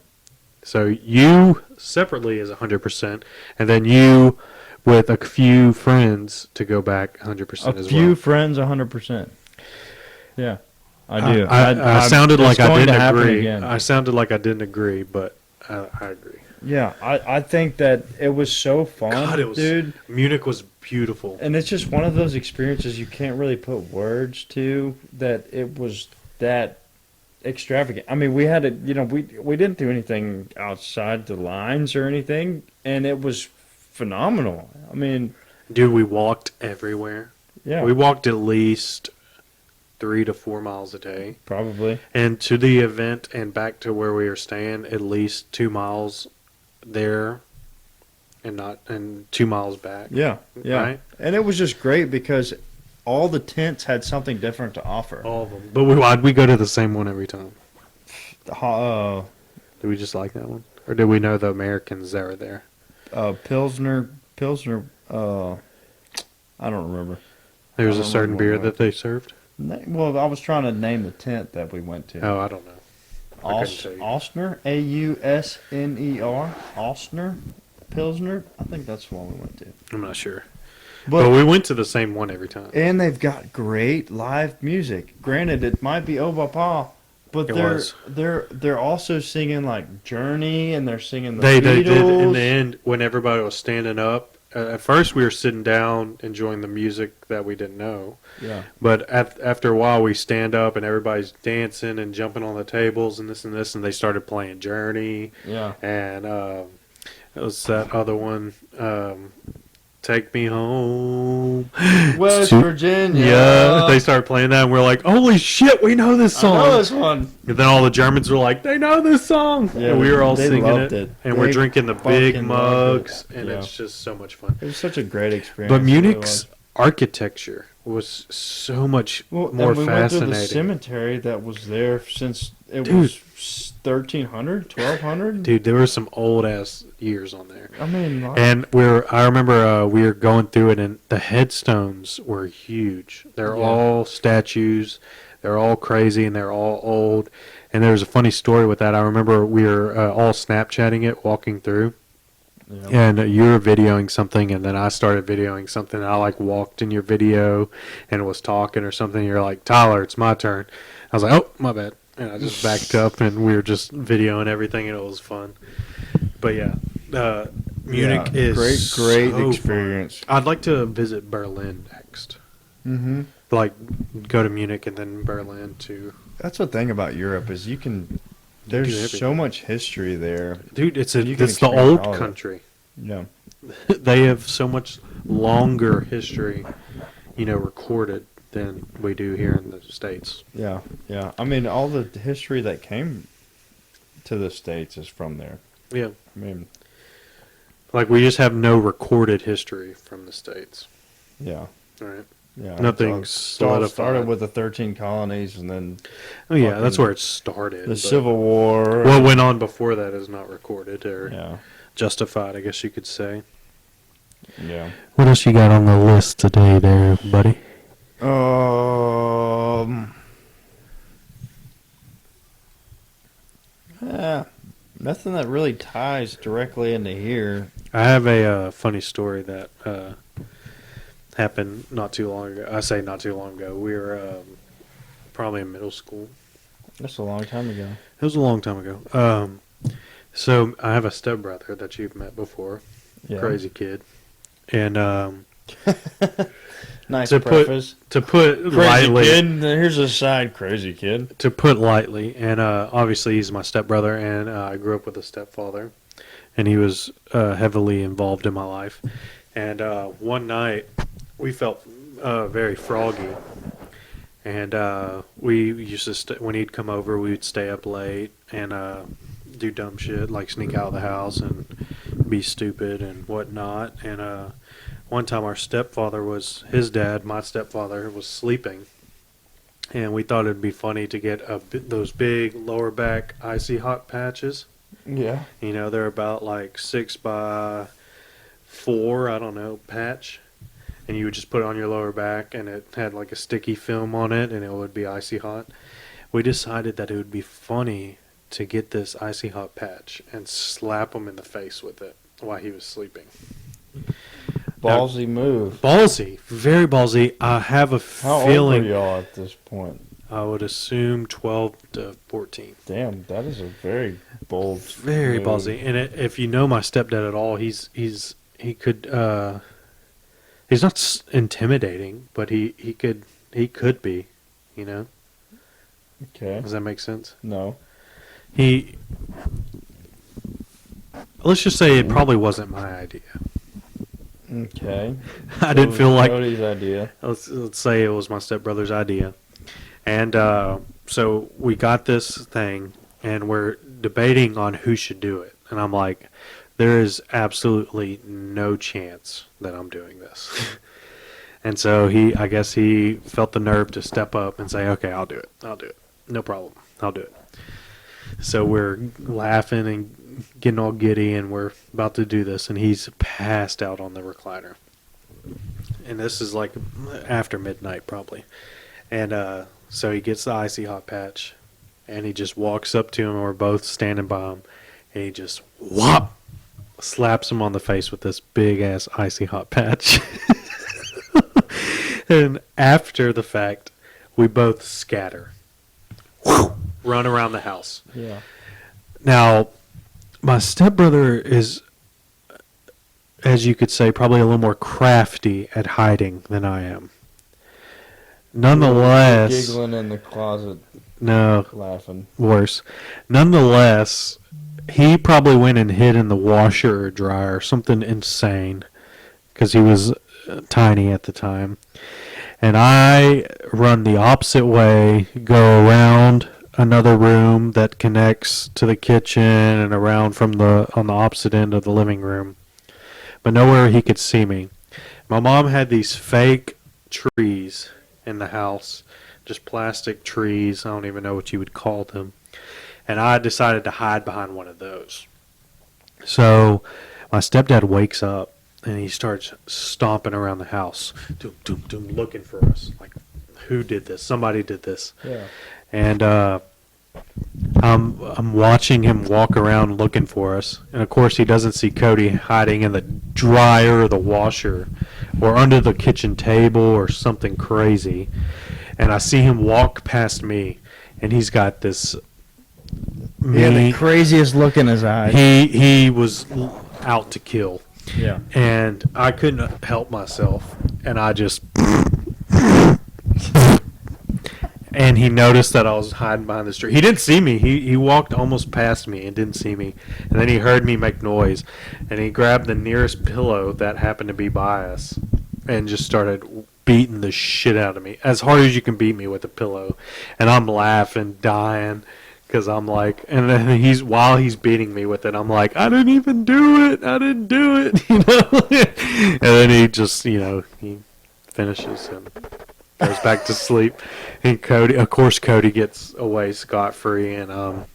[SPEAKER 2] So you separately is 100%, and then you with a few friends to go back 100%
[SPEAKER 1] A
[SPEAKER 2] as
[SPEAKER 1] few
[SPEAKER 2] well.
[SPEAKER 1] friends, 100%. Yeah, I do.
[SPEAKER 2] I sounded
[SPEAKER 1] it's
[SPEAKER 2] like I
[SPEAKER 1] going to
[SPEAKER 2] didn't
[SPEAKER 1] happen
[SPEAKER 2] agree.
[SPEAKER 1] again.
[SPEAKER 2] I sounded like I didn't agree, but I agree.
[SPEAKER 1] Yeah, I think that it was so fun,
[SPEAKER 2] God, it was
[SPEAKER 1] dude.
[SPEAKER 2] Munich was beautiful.
[SPEAKER 1] And it's just one of those experiences you can't really put words to. That it was that extravagant. I mean, we had it. You know, we didn't do anything outside the lines or anything, and it was phenomenal. I mean,
[SPEAKER 2] Dude, we walked everywhere.
[SPEAKER 1] yeah,
[SPEAKER 2] We walked at least 3 to 4 miles a day.
[SPEAKER 1] probably.
[SPEAKER 2] And to the event and back to where we were staying, at least 2 miles there and 2 miles back.
[SPEAKER 1] Yeah, yeah.
[SPEAKER 2] Right?
[SPEAKER 1] And it was just great because all the tents had something different to offer.
[SPEAKER 2] All of them. But why'd we go to the same one every time? Did we just like that one? Or did we know the Americans that were there?
[SPEAKER 1] Pilsner. I don't remember.
[SPEAKER 2] There was
[SPEAKER 1] I
[SPEAKER 2] a
[SPEAKER 1] don't
[SPEAKER 2] certain
[SPEAKER 1] remember
[SPEAKER 2] beer
[SPEAKER 1] what
[SPEAKER 2] that they served?
[SPEAKER 1] Well, I was trying to name the tent that we went to.
[SPEAKER 2] Oh, I don't know. I couldn't tell you.
[SPEAKER 1] Austner, Ausner, Austner, Pilsner. I think that's the one we went to.
[SPEAKER 2] I'm not sure. But we went to the same one every time.
[SPEAKER 1] And they've got great live music. Granted, it might be Obapa, but
[SPEAKER 2] It was.
[SPEAKER 1] they're also singing like Journey, and they're singing the
[SPEAKER 2] They
[SPEAKER 1] Beatles.
[SPEAKER 2] did in the end when everybody was standing up. At first, we were sitting down enjoying the music that we didn't know.
[SPEAKER 1] Yeah,
[SPEAKER 2] But after a while, we stand up and everybody's dancing and jumping on the tables and this, and they started playing Journey.
[SPEAKER 1] yeah.
[SPEAKER 2] And it was that other one, Take Me Home.
[SPEAKER 1] West
[SPEAKER 2] Su-
[SPEAKER 1] Virginia.
[SPEAKER 2] Yeah, they started playing that, and we're like, holy shit, we know this
[SPEAKER 1] I
[SPEAKER 2] song.
[SPEAKER 1] know this one.
[SPEAKER 2] And then all the Germans were like, they know this song.
[SPEAKER 1] Yeah,
[SPEAKER 2] and we were all
[SPEAKER 1] they
[SPEAKER 2] singing
[SPEAKER 1] loved
[SPEAKER 2] it.
[SPEAKER 1] it.
[SPEAKER 2] And we're
[SPEAKER 1] They
[SPEAKER 2] drinking the big
[SPEAKER 1] fucking loved
[SPEAKER 2] mugs,
[SPEAKER 1] it.
[SPEAKER 2] and
[SPEAKER 1] Yeah.
[SPEAKER 2] it's just so much fun.
[SPEAKER 1] It was such a great experience.
[SPEAKER 2] But
[SPEAKER 1] It really
[SPEAKER 2] Munich's
[SPEAKER 1] was.
[SPEAKER 2] architecture was so much
[SPEAKER 1] Well,
[SPEAKER 2] more
[SPEAKER 1] and we went to the
[SPEAKER 2] fascinating.
[SPEAKER 1] cemetery that was there since it
[SPEAKER 2] Dude.
[SPEAKER 1] was 1300, 1200.
[SPEAKER 2] Dude, there were some old ass years on there.
[SPEAKER 1] I mean, like,
[SPEAKER 2] And I remember we were going through it, and the headstones were huge. They're
[SPEAKER 1] Yeah.
[SPEAKER 2] all statues. They're all crazy and they're all old. And there's a funny story with that. I remember we were all Snapchatting it walking through,
[SPEAKER 1] Yeah.
[SPEAKER 2] and you were videoing something, and then I started videoing something. I like walked in your video and was talking or something. You're like, Tyler, it's my turn. I was like, oh, my bad. And I just backed up, and we were just videoing everything, and it was fun. But yeah, Munich
[SPEAKER 1] Yeah,
[SPEAKER 2] is
[SPEAKER 1] great
[SPEAKER 2] so fun.
[SPEAKER 1] experience.
[SPEAKER 2] I'd like to visit Berlin next.
[SPEAKER 1] Mm-hmm.
[SPEAKER 2] Like, go to Munich and then Berlin too.
[SPEAKER 1] That's the thing about Europe is you can. There's
[SPEAKER 2] everything.
[SPEAKER 1] so much history there.
[SPEAKER 2] Dude, it's
[SPEAKER 1] You can
[SPEAKER 2] the
[SPEAKER 1] experience
[SPEAKER 2] old
[SPEAKER 1] all of it.
[SPEAKER 2] country.
[SPEAKER 1] Yeah.
[SPEAKER 2] They have so much longer history, recorded than we do here in the States.
[SPEAKER 1] Yeah. Yeah. I mean, all the history that came to the States is from there.
[SPEAKER 2] Yeah.
[SPEAKER 1] I mean,
[SPEAKER 2] Like, we just have no recorded history from the States.
[SPEAKER 1] yeah.
[SPEAKER 2] Right.
[SPEAKER 1] Yeah.
[SPEAKER 2] Nothing's
[SPEAKER 1] It all
[SPEAKER 2] solidified.
[SPEAKER 1] started with the 13 colonies and then
[SPEAKER 2] Oh, yeah, that's
[SPEAKER 1] fucking-
[SPEAKER 2] where it started.
[SPEAKER 1] the
[SPEAKER 2] but
[SPEAKER 1] Civil War.
[SPEAKER 2] What went on before that is not recorded or
[SPEAKER 1] Yeah.
[SPEAKER 2] justified, I guess you could say.
[SPEAKER 1] Yeah.
[SPEAKER 2] What else you got on the list today there, buddy?
[SPEAKER 1] Yeah. Nothing that really ties directly into here.
[SPEAKER 2] I have a funny story that happened not too long ago. I say not too long ago. We were probably in middle school.
[SPEAKER 1] That's a long time ago.
[SPEAKER 2] It was a long time ago. So I have a stepbrother that you've met before.
[SPEAKER 1] Yeah.
[SPEAKER 2] Crazy kid. And
[SPEAKER 1] Nice
[SPEAKER 2] To put-
[SPEAKER 1] preface.
[SPEAKER 2] to put
[SPEAKER 1] Crazy
[SPEAKER 2] lightly,
[SPEAKER 1] kid. Here's a side crazy kid.
[SPEAKER 2] to put lightly, and obviously he's my stepbrother, and I grew up with a stepfather, and he was heavily involved in my life. And one night we felt very froggy, and we used to when he'd come over, we'd stay up late and do dumb shit like sneak out of the house and be stupid and whatnot. And one time our stepfather his dad, my stepfather, was sleeping, and we thought it'd be funny to get those big lower back icy hot patches.
[SPEAKER 1] Yeah.
[SPEAKER 2] They're about like 6x4, I don't know, patch. And you would just put it on your lower back, and it had like a sticky film on it, and it would be icy hot. We decided that it would be funny to get this icy hot patch and slap him in the face with it while he was sleeping.
[SPEAKER 1] Ballsy move.
[SPEAKER 2] Ballsy, very ballsy. I have a
[SPEAKER 1] How
[SPEAKER 2] feeling.
[SPEAKER 1] old are y'all at this point?
[SPEAKER 2] I would assume 12 to 14.
[SPEAKER 1] Damn, that is a very bold.
[SPEAKER 2] Very
[SPEAKER 1] move.
[SPEAKER 2] ballsy. And if you know my stepdad at all, he could he's not intimidating, but he could be,
[SPEAKER 1] Okay.
[SPEAKER 2] Does that make sense?
[SPEAKER 1] No.
[SPEAKER 2] Let's just say it probably wasn't my idea.
[SPEAKER 1] Okay.
[SPEAKER 2] I didn't feel like
[SPEAKER 1] Cody's idea.
[SPEAKER 2] let's say it was my stepbrother's idea. And so we got this thing, and we're debating on who should do it. And I'm like, there is absolutely no chance that I'm doing this. And so I guess he felt the nerve to step up and say, okay, I'll do it. No problem. I'll do it. So we're laughing and getting all giddy, and we're about to do this, and he's passed out on the recliner. And this is like after midnight probably. And so he gets the icy hot patch, and he just walks up to him, and we're both standing by him, and he just whop slaps him on the face with this big ass icy hot patch. And after the fact, we both scatter, run around the house.
[SPEAKER 1] Yeah.
[SPEAKER 2] Now, my stepbrother is, as you could say, probably a little more crafty at hiding than I am. Nonetheless,
[SPEAKER 1] Giggling in the closet,
[SPEAKER 2] no,
[SPEAKER 1] laughing.
[SPEAKER 2] worse. Nonetheless, he probably went and hid in the washer or dryer, something insane, because he was tiny at the time. And I run the opposite way, go around another room that connects to the kitchen and around on the opposite end of the living room, but nowhere he could see me. My mom had these fake trees in the house, just plastic trees. I don't even know what you would call them. And I decided to hide behind one of those. So my stepdad wakes up and he starts stomping around the house, doom, doom, doom, looking for us. Like, who did this? Somebody did this.
[SPEAKER 1] Yeah.
[SPEAKER 2] And I'm watching him walk around looking for us, and of course he doesn't see Cody hiding in the dryer or the washer, or under the kitchen table or something crazy. And I see him walk past me, and he's got this.
[SPEAKER 1] He had the craziest look in his eyes.
[SPEAKER 2] He was out to kill,
[SPEAKER 1] Yeah.
[SPEAKER 2] and I couldn't help myself, and I just. And he noticed that I was hiding behind the tree. He didn't see me. He walked almost past me and didn't see me. And then he heard me make noise. And he grabbed the nearest pillow that happened to be by us and just started beating the shit out of me. As hard as you can beat me with a pillow. And I'm laughing, dying. Because I'm like, and then while he's beating me with it, I'm like, I didn't even do it. I didn't do it. You know? And then he just, he finishes and goes back to sleep. And Cody gets away scot-free, and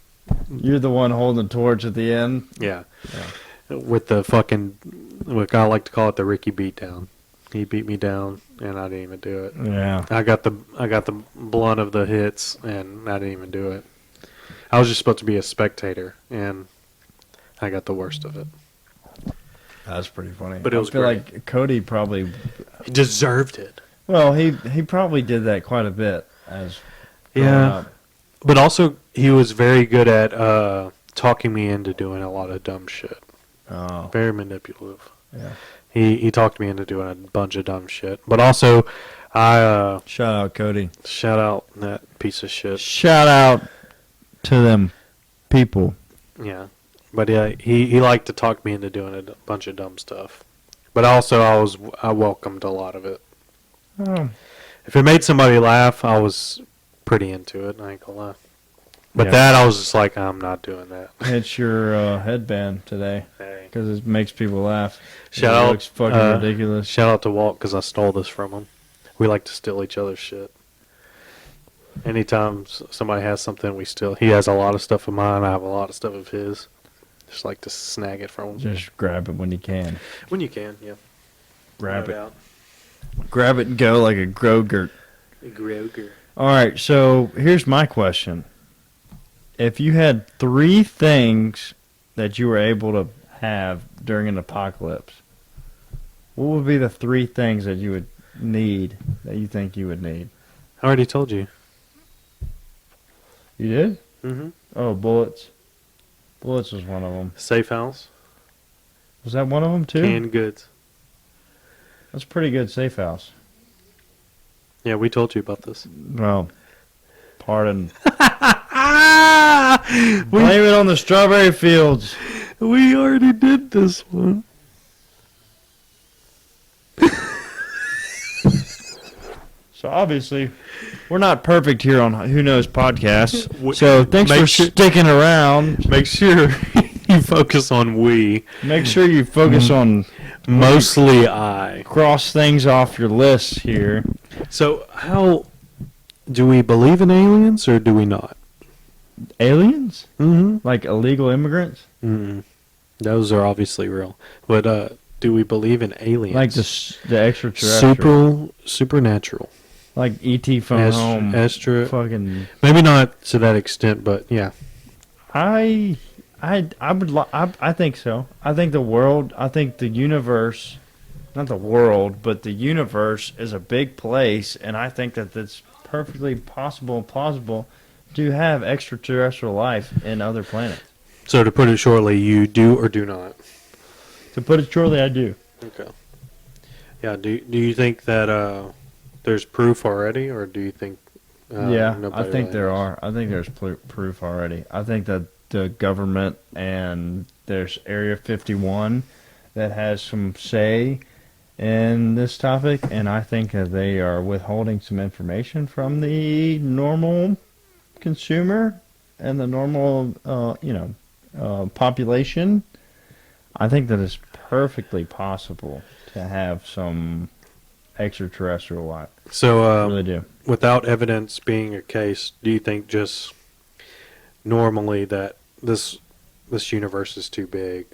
[SPEAKER 1] You're the one holding the torch at the end.
[SPEAKER 2] yeah, with the fucking, what I like to call it, the Ricky beatdown. He beat me down, and I didn't even do it.
[SPEAKER 1] Yeah.
[SPEAKER 2] I got the blunt of the hits, and I didn't even do it. I was just supposed to be a spectator, and I got the worst of it.
[SPEAKER 1] That's pretty funny.
[SPEAKER 2] But it was
[SPEAKER 1] I feel
[SPEAKER 2] great.
[SPEAKER 1] like Cody probably.
[SPEAKER 2] He deserved it.
[SPEAKER 1] Well, he probably did that quite a bit as. growing
[SPEAKER 2] Yeah.
[SPEAKER 1] up.
[SPEAKER 2] But also, he was very good at talking me into doing a lot of dumb shit.
[SPEAKER 1] Oh.
[SPEAKER 2] Very manipulative.
[SPEAKER 1] Yeah.
[SPEAKER 2] He talked me into doing a bunch of dumb shit. But also, I
[SPEAKER 1] Shout out Cody.
[SPEAKER 2] shout out that piece of shit.
[SPEAKER 1] Shout out to them people.
[SPEAKER 2] Yeah. But yeah, he liked to talk me into doing a bunch of dumb stuff. But also, I welcomed a lot of it.
[SPEAKER 1] Oh.
[SPEAKER 2] If it made somebody laugh, I was pretty into it. I ain't gonna lie. But
[SPEAKER 1] Yeah.
[SPEAKER 2] that, I was just like, I'm not doing that.
[SPEAKER 1] It's your headband today
[SPEAKER 2] Hey.
[SPEAKER 1] because it makes people laugh.
[SPEAKER 2] Shout
[SPEAKER 1] It
[SPEAKER 2] out,
[SPEAKER 1] looks fucking ridiculous.
[SPEAKER 2] Shout out to Walt because I stole this from him. We like to steal each other's shit. Anytime somebody has something, we steal. He has a lot of stuff of mine. I have a lot of stuff of his. Just like to snag it from him.
[SPEAKER 1] Just grab it when you can.
[SPEAKER 2] When you can, yeah.
[SPEAKER 1] Grab
[SPEAKER 2] No
[SPEAKER 1] it.
[SPEAKER 2] doubt.
[SPEAKER 1] Grab it and go like a Grogurt.
[SPEAKER 2] Groger.
[SPEAKER 1] All right, so here's my question. If you had 3 things that you were able to have during an apocalypse, what would be the 3 things that you would need, that you think you would need?
[SPEAKER 2] I already told you.
[SPEAKER 1] You did?
[SPEAKER 2] Mm-hmm.
[SPEAKER 1] Oh, bullets. Bullets was one of them.
[SPEAKER 2] Safe house.
[SPEAKER 1] Was that one of them too?
[SPEAKER 2] Canned goods.
[SPEAKER 1] That's a pretty good safe house.
[SPEAKER 2] Yeah, we told you about this.
[SPEAKER 1] Well, pardon.
[SPEAKER 2] we,
[SPEAKER 1] Blame it on the strawberry fields.
[SPEAKER 2] we already did this one.
[SPEAKER 1] So obviously, we're not perfect here on Who Knows Podcasts.
[SPEAKER 2] W-
[SPEAKER 1] So thanks
[SPEAKER 2] make
[SPEAKER 1] for
[SPEAKER 2] sure-
[SPEAKER 1] sticking around.
[SPEAKER 2] Make sure you focus on we.
[SPEAKER 1] Make sure you focus on
[SPEAKER 2] Mostly I.
[SPEAKER 1] cross things off your list here.
[SPEAKER 2] So, how do we believe in aliens or do we not?
[SPEAKER 1] Aliens?
[SPEAKER 2] Mm-hmm.
[SPEAKER 1] Like illegal immigrants?
[SPEAKER 2] Mm-hmm. Those are obviously real. But do we believe in aliens?
[SPEAKER 1] Like the extraterrestrial?
[SPEAKER 2] supernatural.
[SPEAKER 1] Like E.T. from home. Fucking.
[SPEAKER 2] Maybe not to that extent, but yeah.
[SPEAKER 1] I think so. I think the universe, not the world, but the universe is a big place, and I think that it's perfectly possible and plausible to have extraterrestrial life in other planets.
[SPEAKER 2] So to put it shortly, you do or do not.
[SPEAKER 1] To put it shortly, I do.
[SPEAKER 2] Okay. Yeah. Do you think that there's proof already, or do you think?
[SPEAKER 1] Yeah, I
[SPEAKER 2] nobody
[SPEAKER 1] think
[SPEAKER 2] really
[SPEAKER 1] there
[SPEAKER 2] knows?
[SPEAKER 1] are. I think there's proof already. I think that the government and there's Area 51 that has some say in this topic, and I think that they are withholding some information from the normal consumer and the normal, population. I think that it's perfectly possible to have some extraterrestrial life.
[SPEAKER 2] So
[SPEAKER 1] I really do.
[SPEAKER 2] without evidence being a case, do you think just normally that this universe is too big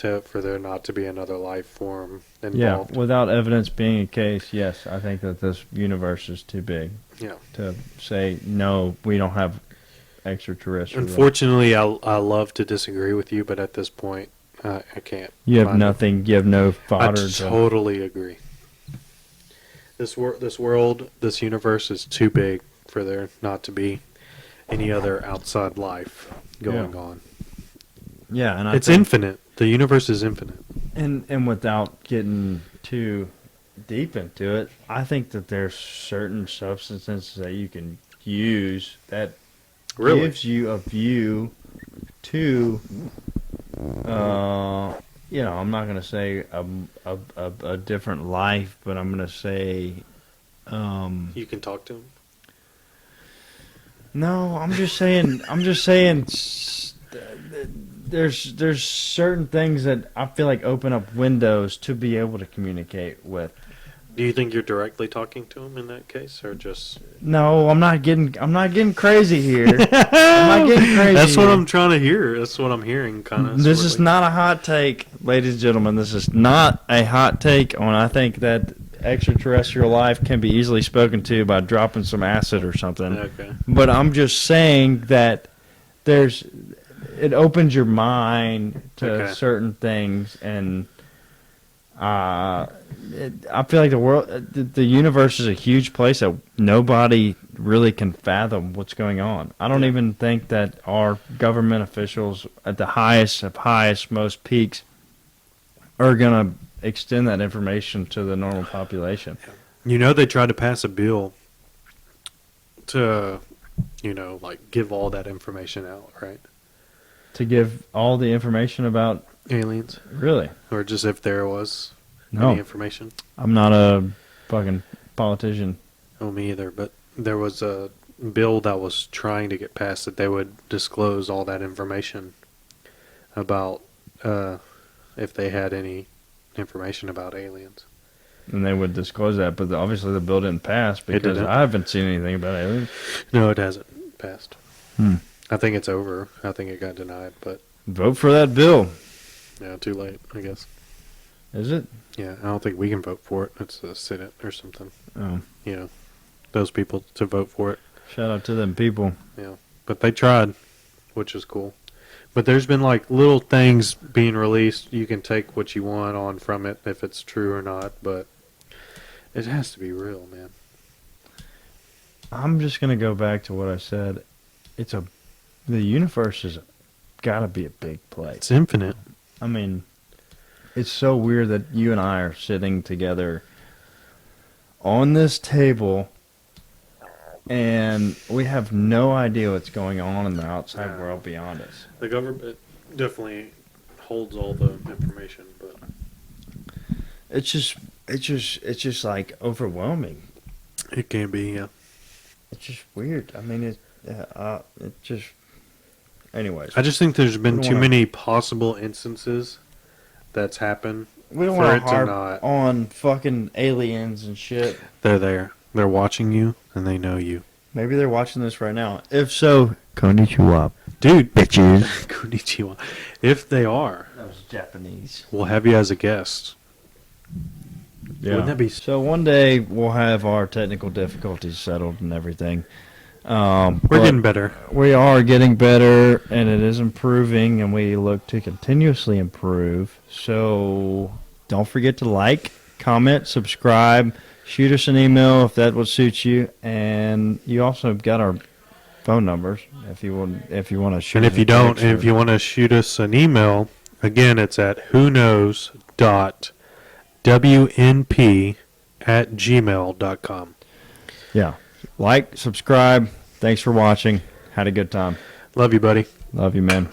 [SPEAKER 2] for there not to be another life form
[SPEAKER 1] Yeah,
[SPEAKER 2] involved.
[SPEAKER 1] without evidence being a case, yes, I think that this universe is too big
[SPEAKER 2] Yeah.
[SPEAKER 1] to say, no, we don't have extraterrestrial.
[SPEAKER 2] Unfortunately, I love to disagree with you, but at this point, I can't.
[SPEAKER 1] You have
[SPEAKER 2] find it.
[SPEAKER 1] nothing, you have no
[SPEAKER 2] I
[SPEAKER 1] fodder to.
[SPEAKER 2] totally agree. This world, this universe is too big for there not to be any other outside life going on.
[SPEAKER 1] Yeah, and
[SPEAKER 2] It's infinite. The universe is infinite.
[SPEAKER 1] And without getting too deep into it, I think that there's certain substances that you can use that
[SPEAKER 2] Really?
[SPEAKER 1] gives you a view to, I'm not going to say a different life, but I'm going to say,
[SPEAKER 2] You can talk to him.
[SPEAKER 1] no, I'm just saying, there's certain things that I feel like open up windows to be able to communicate with.
[SPEAKER 2] Do you think you're directly talking to him in that case, or just?
[SPEAKER 1] No, I'm not getting crazy here. I'm not getting crazy.
[SPEAKER 2] That's what
[SPEAKER 1] here.
[SPEAKER 2] I'm trying to hear. That's what I'm hearing, kind of.
[SPEAKER 1] This is not a hot take, ladies and gentlemen. This is not a hot take on. I think that extraterrestrial life can be easily spoken to by dropping some acid or something.
[SPEAKER 2] Okay.
[SPEAKER 1] But I'm just saying that it opens your mind to
[SPEAKER 2] Okay.
[SPEAKER 1] certain things, and I feel like the universe is a huge place that nobody really can fathom what's going on. I don't
[SPEAKER 2] Yeah.
[SPEAKER 1] even think that our government officials at the highest, most peaks are going to extend that information to the normal population.
[SPEAKER 2] You know, they tried to pass a bill to, like give all that information out, right?
[SPEAKER 1] To give all the information about,
[SPEAKER 2] Aliens,
[SPEAKER 1] really?
[SPEAKER 2] or just if there was
[SPEAKER 1] No.
[SPEAKER 2] any information.
[SPEAKER 1] I'm not a fucking politician.
[SPEAKER 2] Oh, me either. But there was a bill that was trying to get passed that they would disclose all that information about if they had any information about aliens.
[SPEAKER 1] And they would disclose that, but obviously the bill didn't pass because
[SPEAKER 2] didn't?
[SPEAKER 1] I haven't seen anything about aliens.
[SPEAKER 2] No, it hasn't passed.
[SPEAKER 1] Hmm.
[SPEAKER 2] I think it's over. I think it got denied, but
[SPEAKER 1] Vote for that bill.
[SPEAKER 2] yeah, too late, I guess.
[SPEAKER 1] Is it?
[SPEAKER 2] Yeah, I don't think we can vote for it. It's the Senate or something.
[SPEAKER 1] Oh,
[SPEAKER 2] Those people to vote for it.
[SPEAKER 1] shout out to them people.
[SPEAKER 2] But they tried, which is cool. But there's been like little things being released. You can take what you want on from it, if it's true or not, but it has to be real, man.
[SPEAKER 1] I'm just gonna go back to what I said. The universe has got to be a big place.
[SPEAKER 2] It's infinite.
[SPEAKER 1] I mean, it's so weird that you and I are sitting together on this table, and we have no idea what's going on in the outside
[SPEAKER 2] Yeah.
[SPEAKER 1] world beyond us.
[SPEAKER 2] The government definitely holds all the information, but
[SPEAKER 1] It's just like overwhelming.
[SPEAKER 2] it can be, yeah.
[SPEAKER 1] It's just weird. I mean, it just. Anyways,
[SPEAKER 2] I just think there's been
[SPEAKER 1] We don't
[SPEAKER 2] too
[SPEAKER 1] wanna-
[SPEAKER 2] many possible instances that's happened.
[SPEAKER 1] we don't
[SPEAKER 2] for
[SPEAKER 1] want
[SPEAKER 2] it
[SPEAKER 1] to
[SPEAKER 2] to
[SPEAKER 1] harp
[SPEAKER 2] not-
[SPEAKER 1] on fucking aliens and shit.
[SPEAKER 2] They're there. They're watching you, and they know you.
[SPEAKER 1] Maybe they're watching this right now. If so, konnichiwa,
[SPEAKER 2] Dude,
[SPEAKER 1] bitches.
[SPEAKER 2] konnichiwa. If they are,
[SPEAKER 1] That was Japanese.
[SPEAKER 2] we'll have you as a guest.
[SPEAKER 1] Yeah.
[SPEAKER 2] Wouldn't that be
[SPEAKER 1] So one day we'll have our technical difficulties settled and everything.
[SPEAKER 2] We're
[SPEAKER 1] but
[SPEAKER 2] getting better.
[SPEAKER 1] We are getting better, and it is improving, and we look to continuously improve. So don't forget to like, comment, subscribe, shoot us an email if that would suit you, and you also got our phone numbers if you want to shoot.
[SPEAKER 2] And if
[SPEAKER 1] us
[SPEAKER 2] you
[SPEAKER 1] a
[SPEAKER 2] don't,
[SPEAKER 1] text
[SPEAKER 2] and if
[SPEAKER 1] or-
[SPEAKER 2] you want to shoot us an email, again, it's at whoknows.wnp@gmail.com.
[SPEAKER 1] yeah, like, subscribe. Thanks for watching. Had a good time.
[SPEAKER 2] Love you, buddy.
[SPEAKER 1] Love you, man.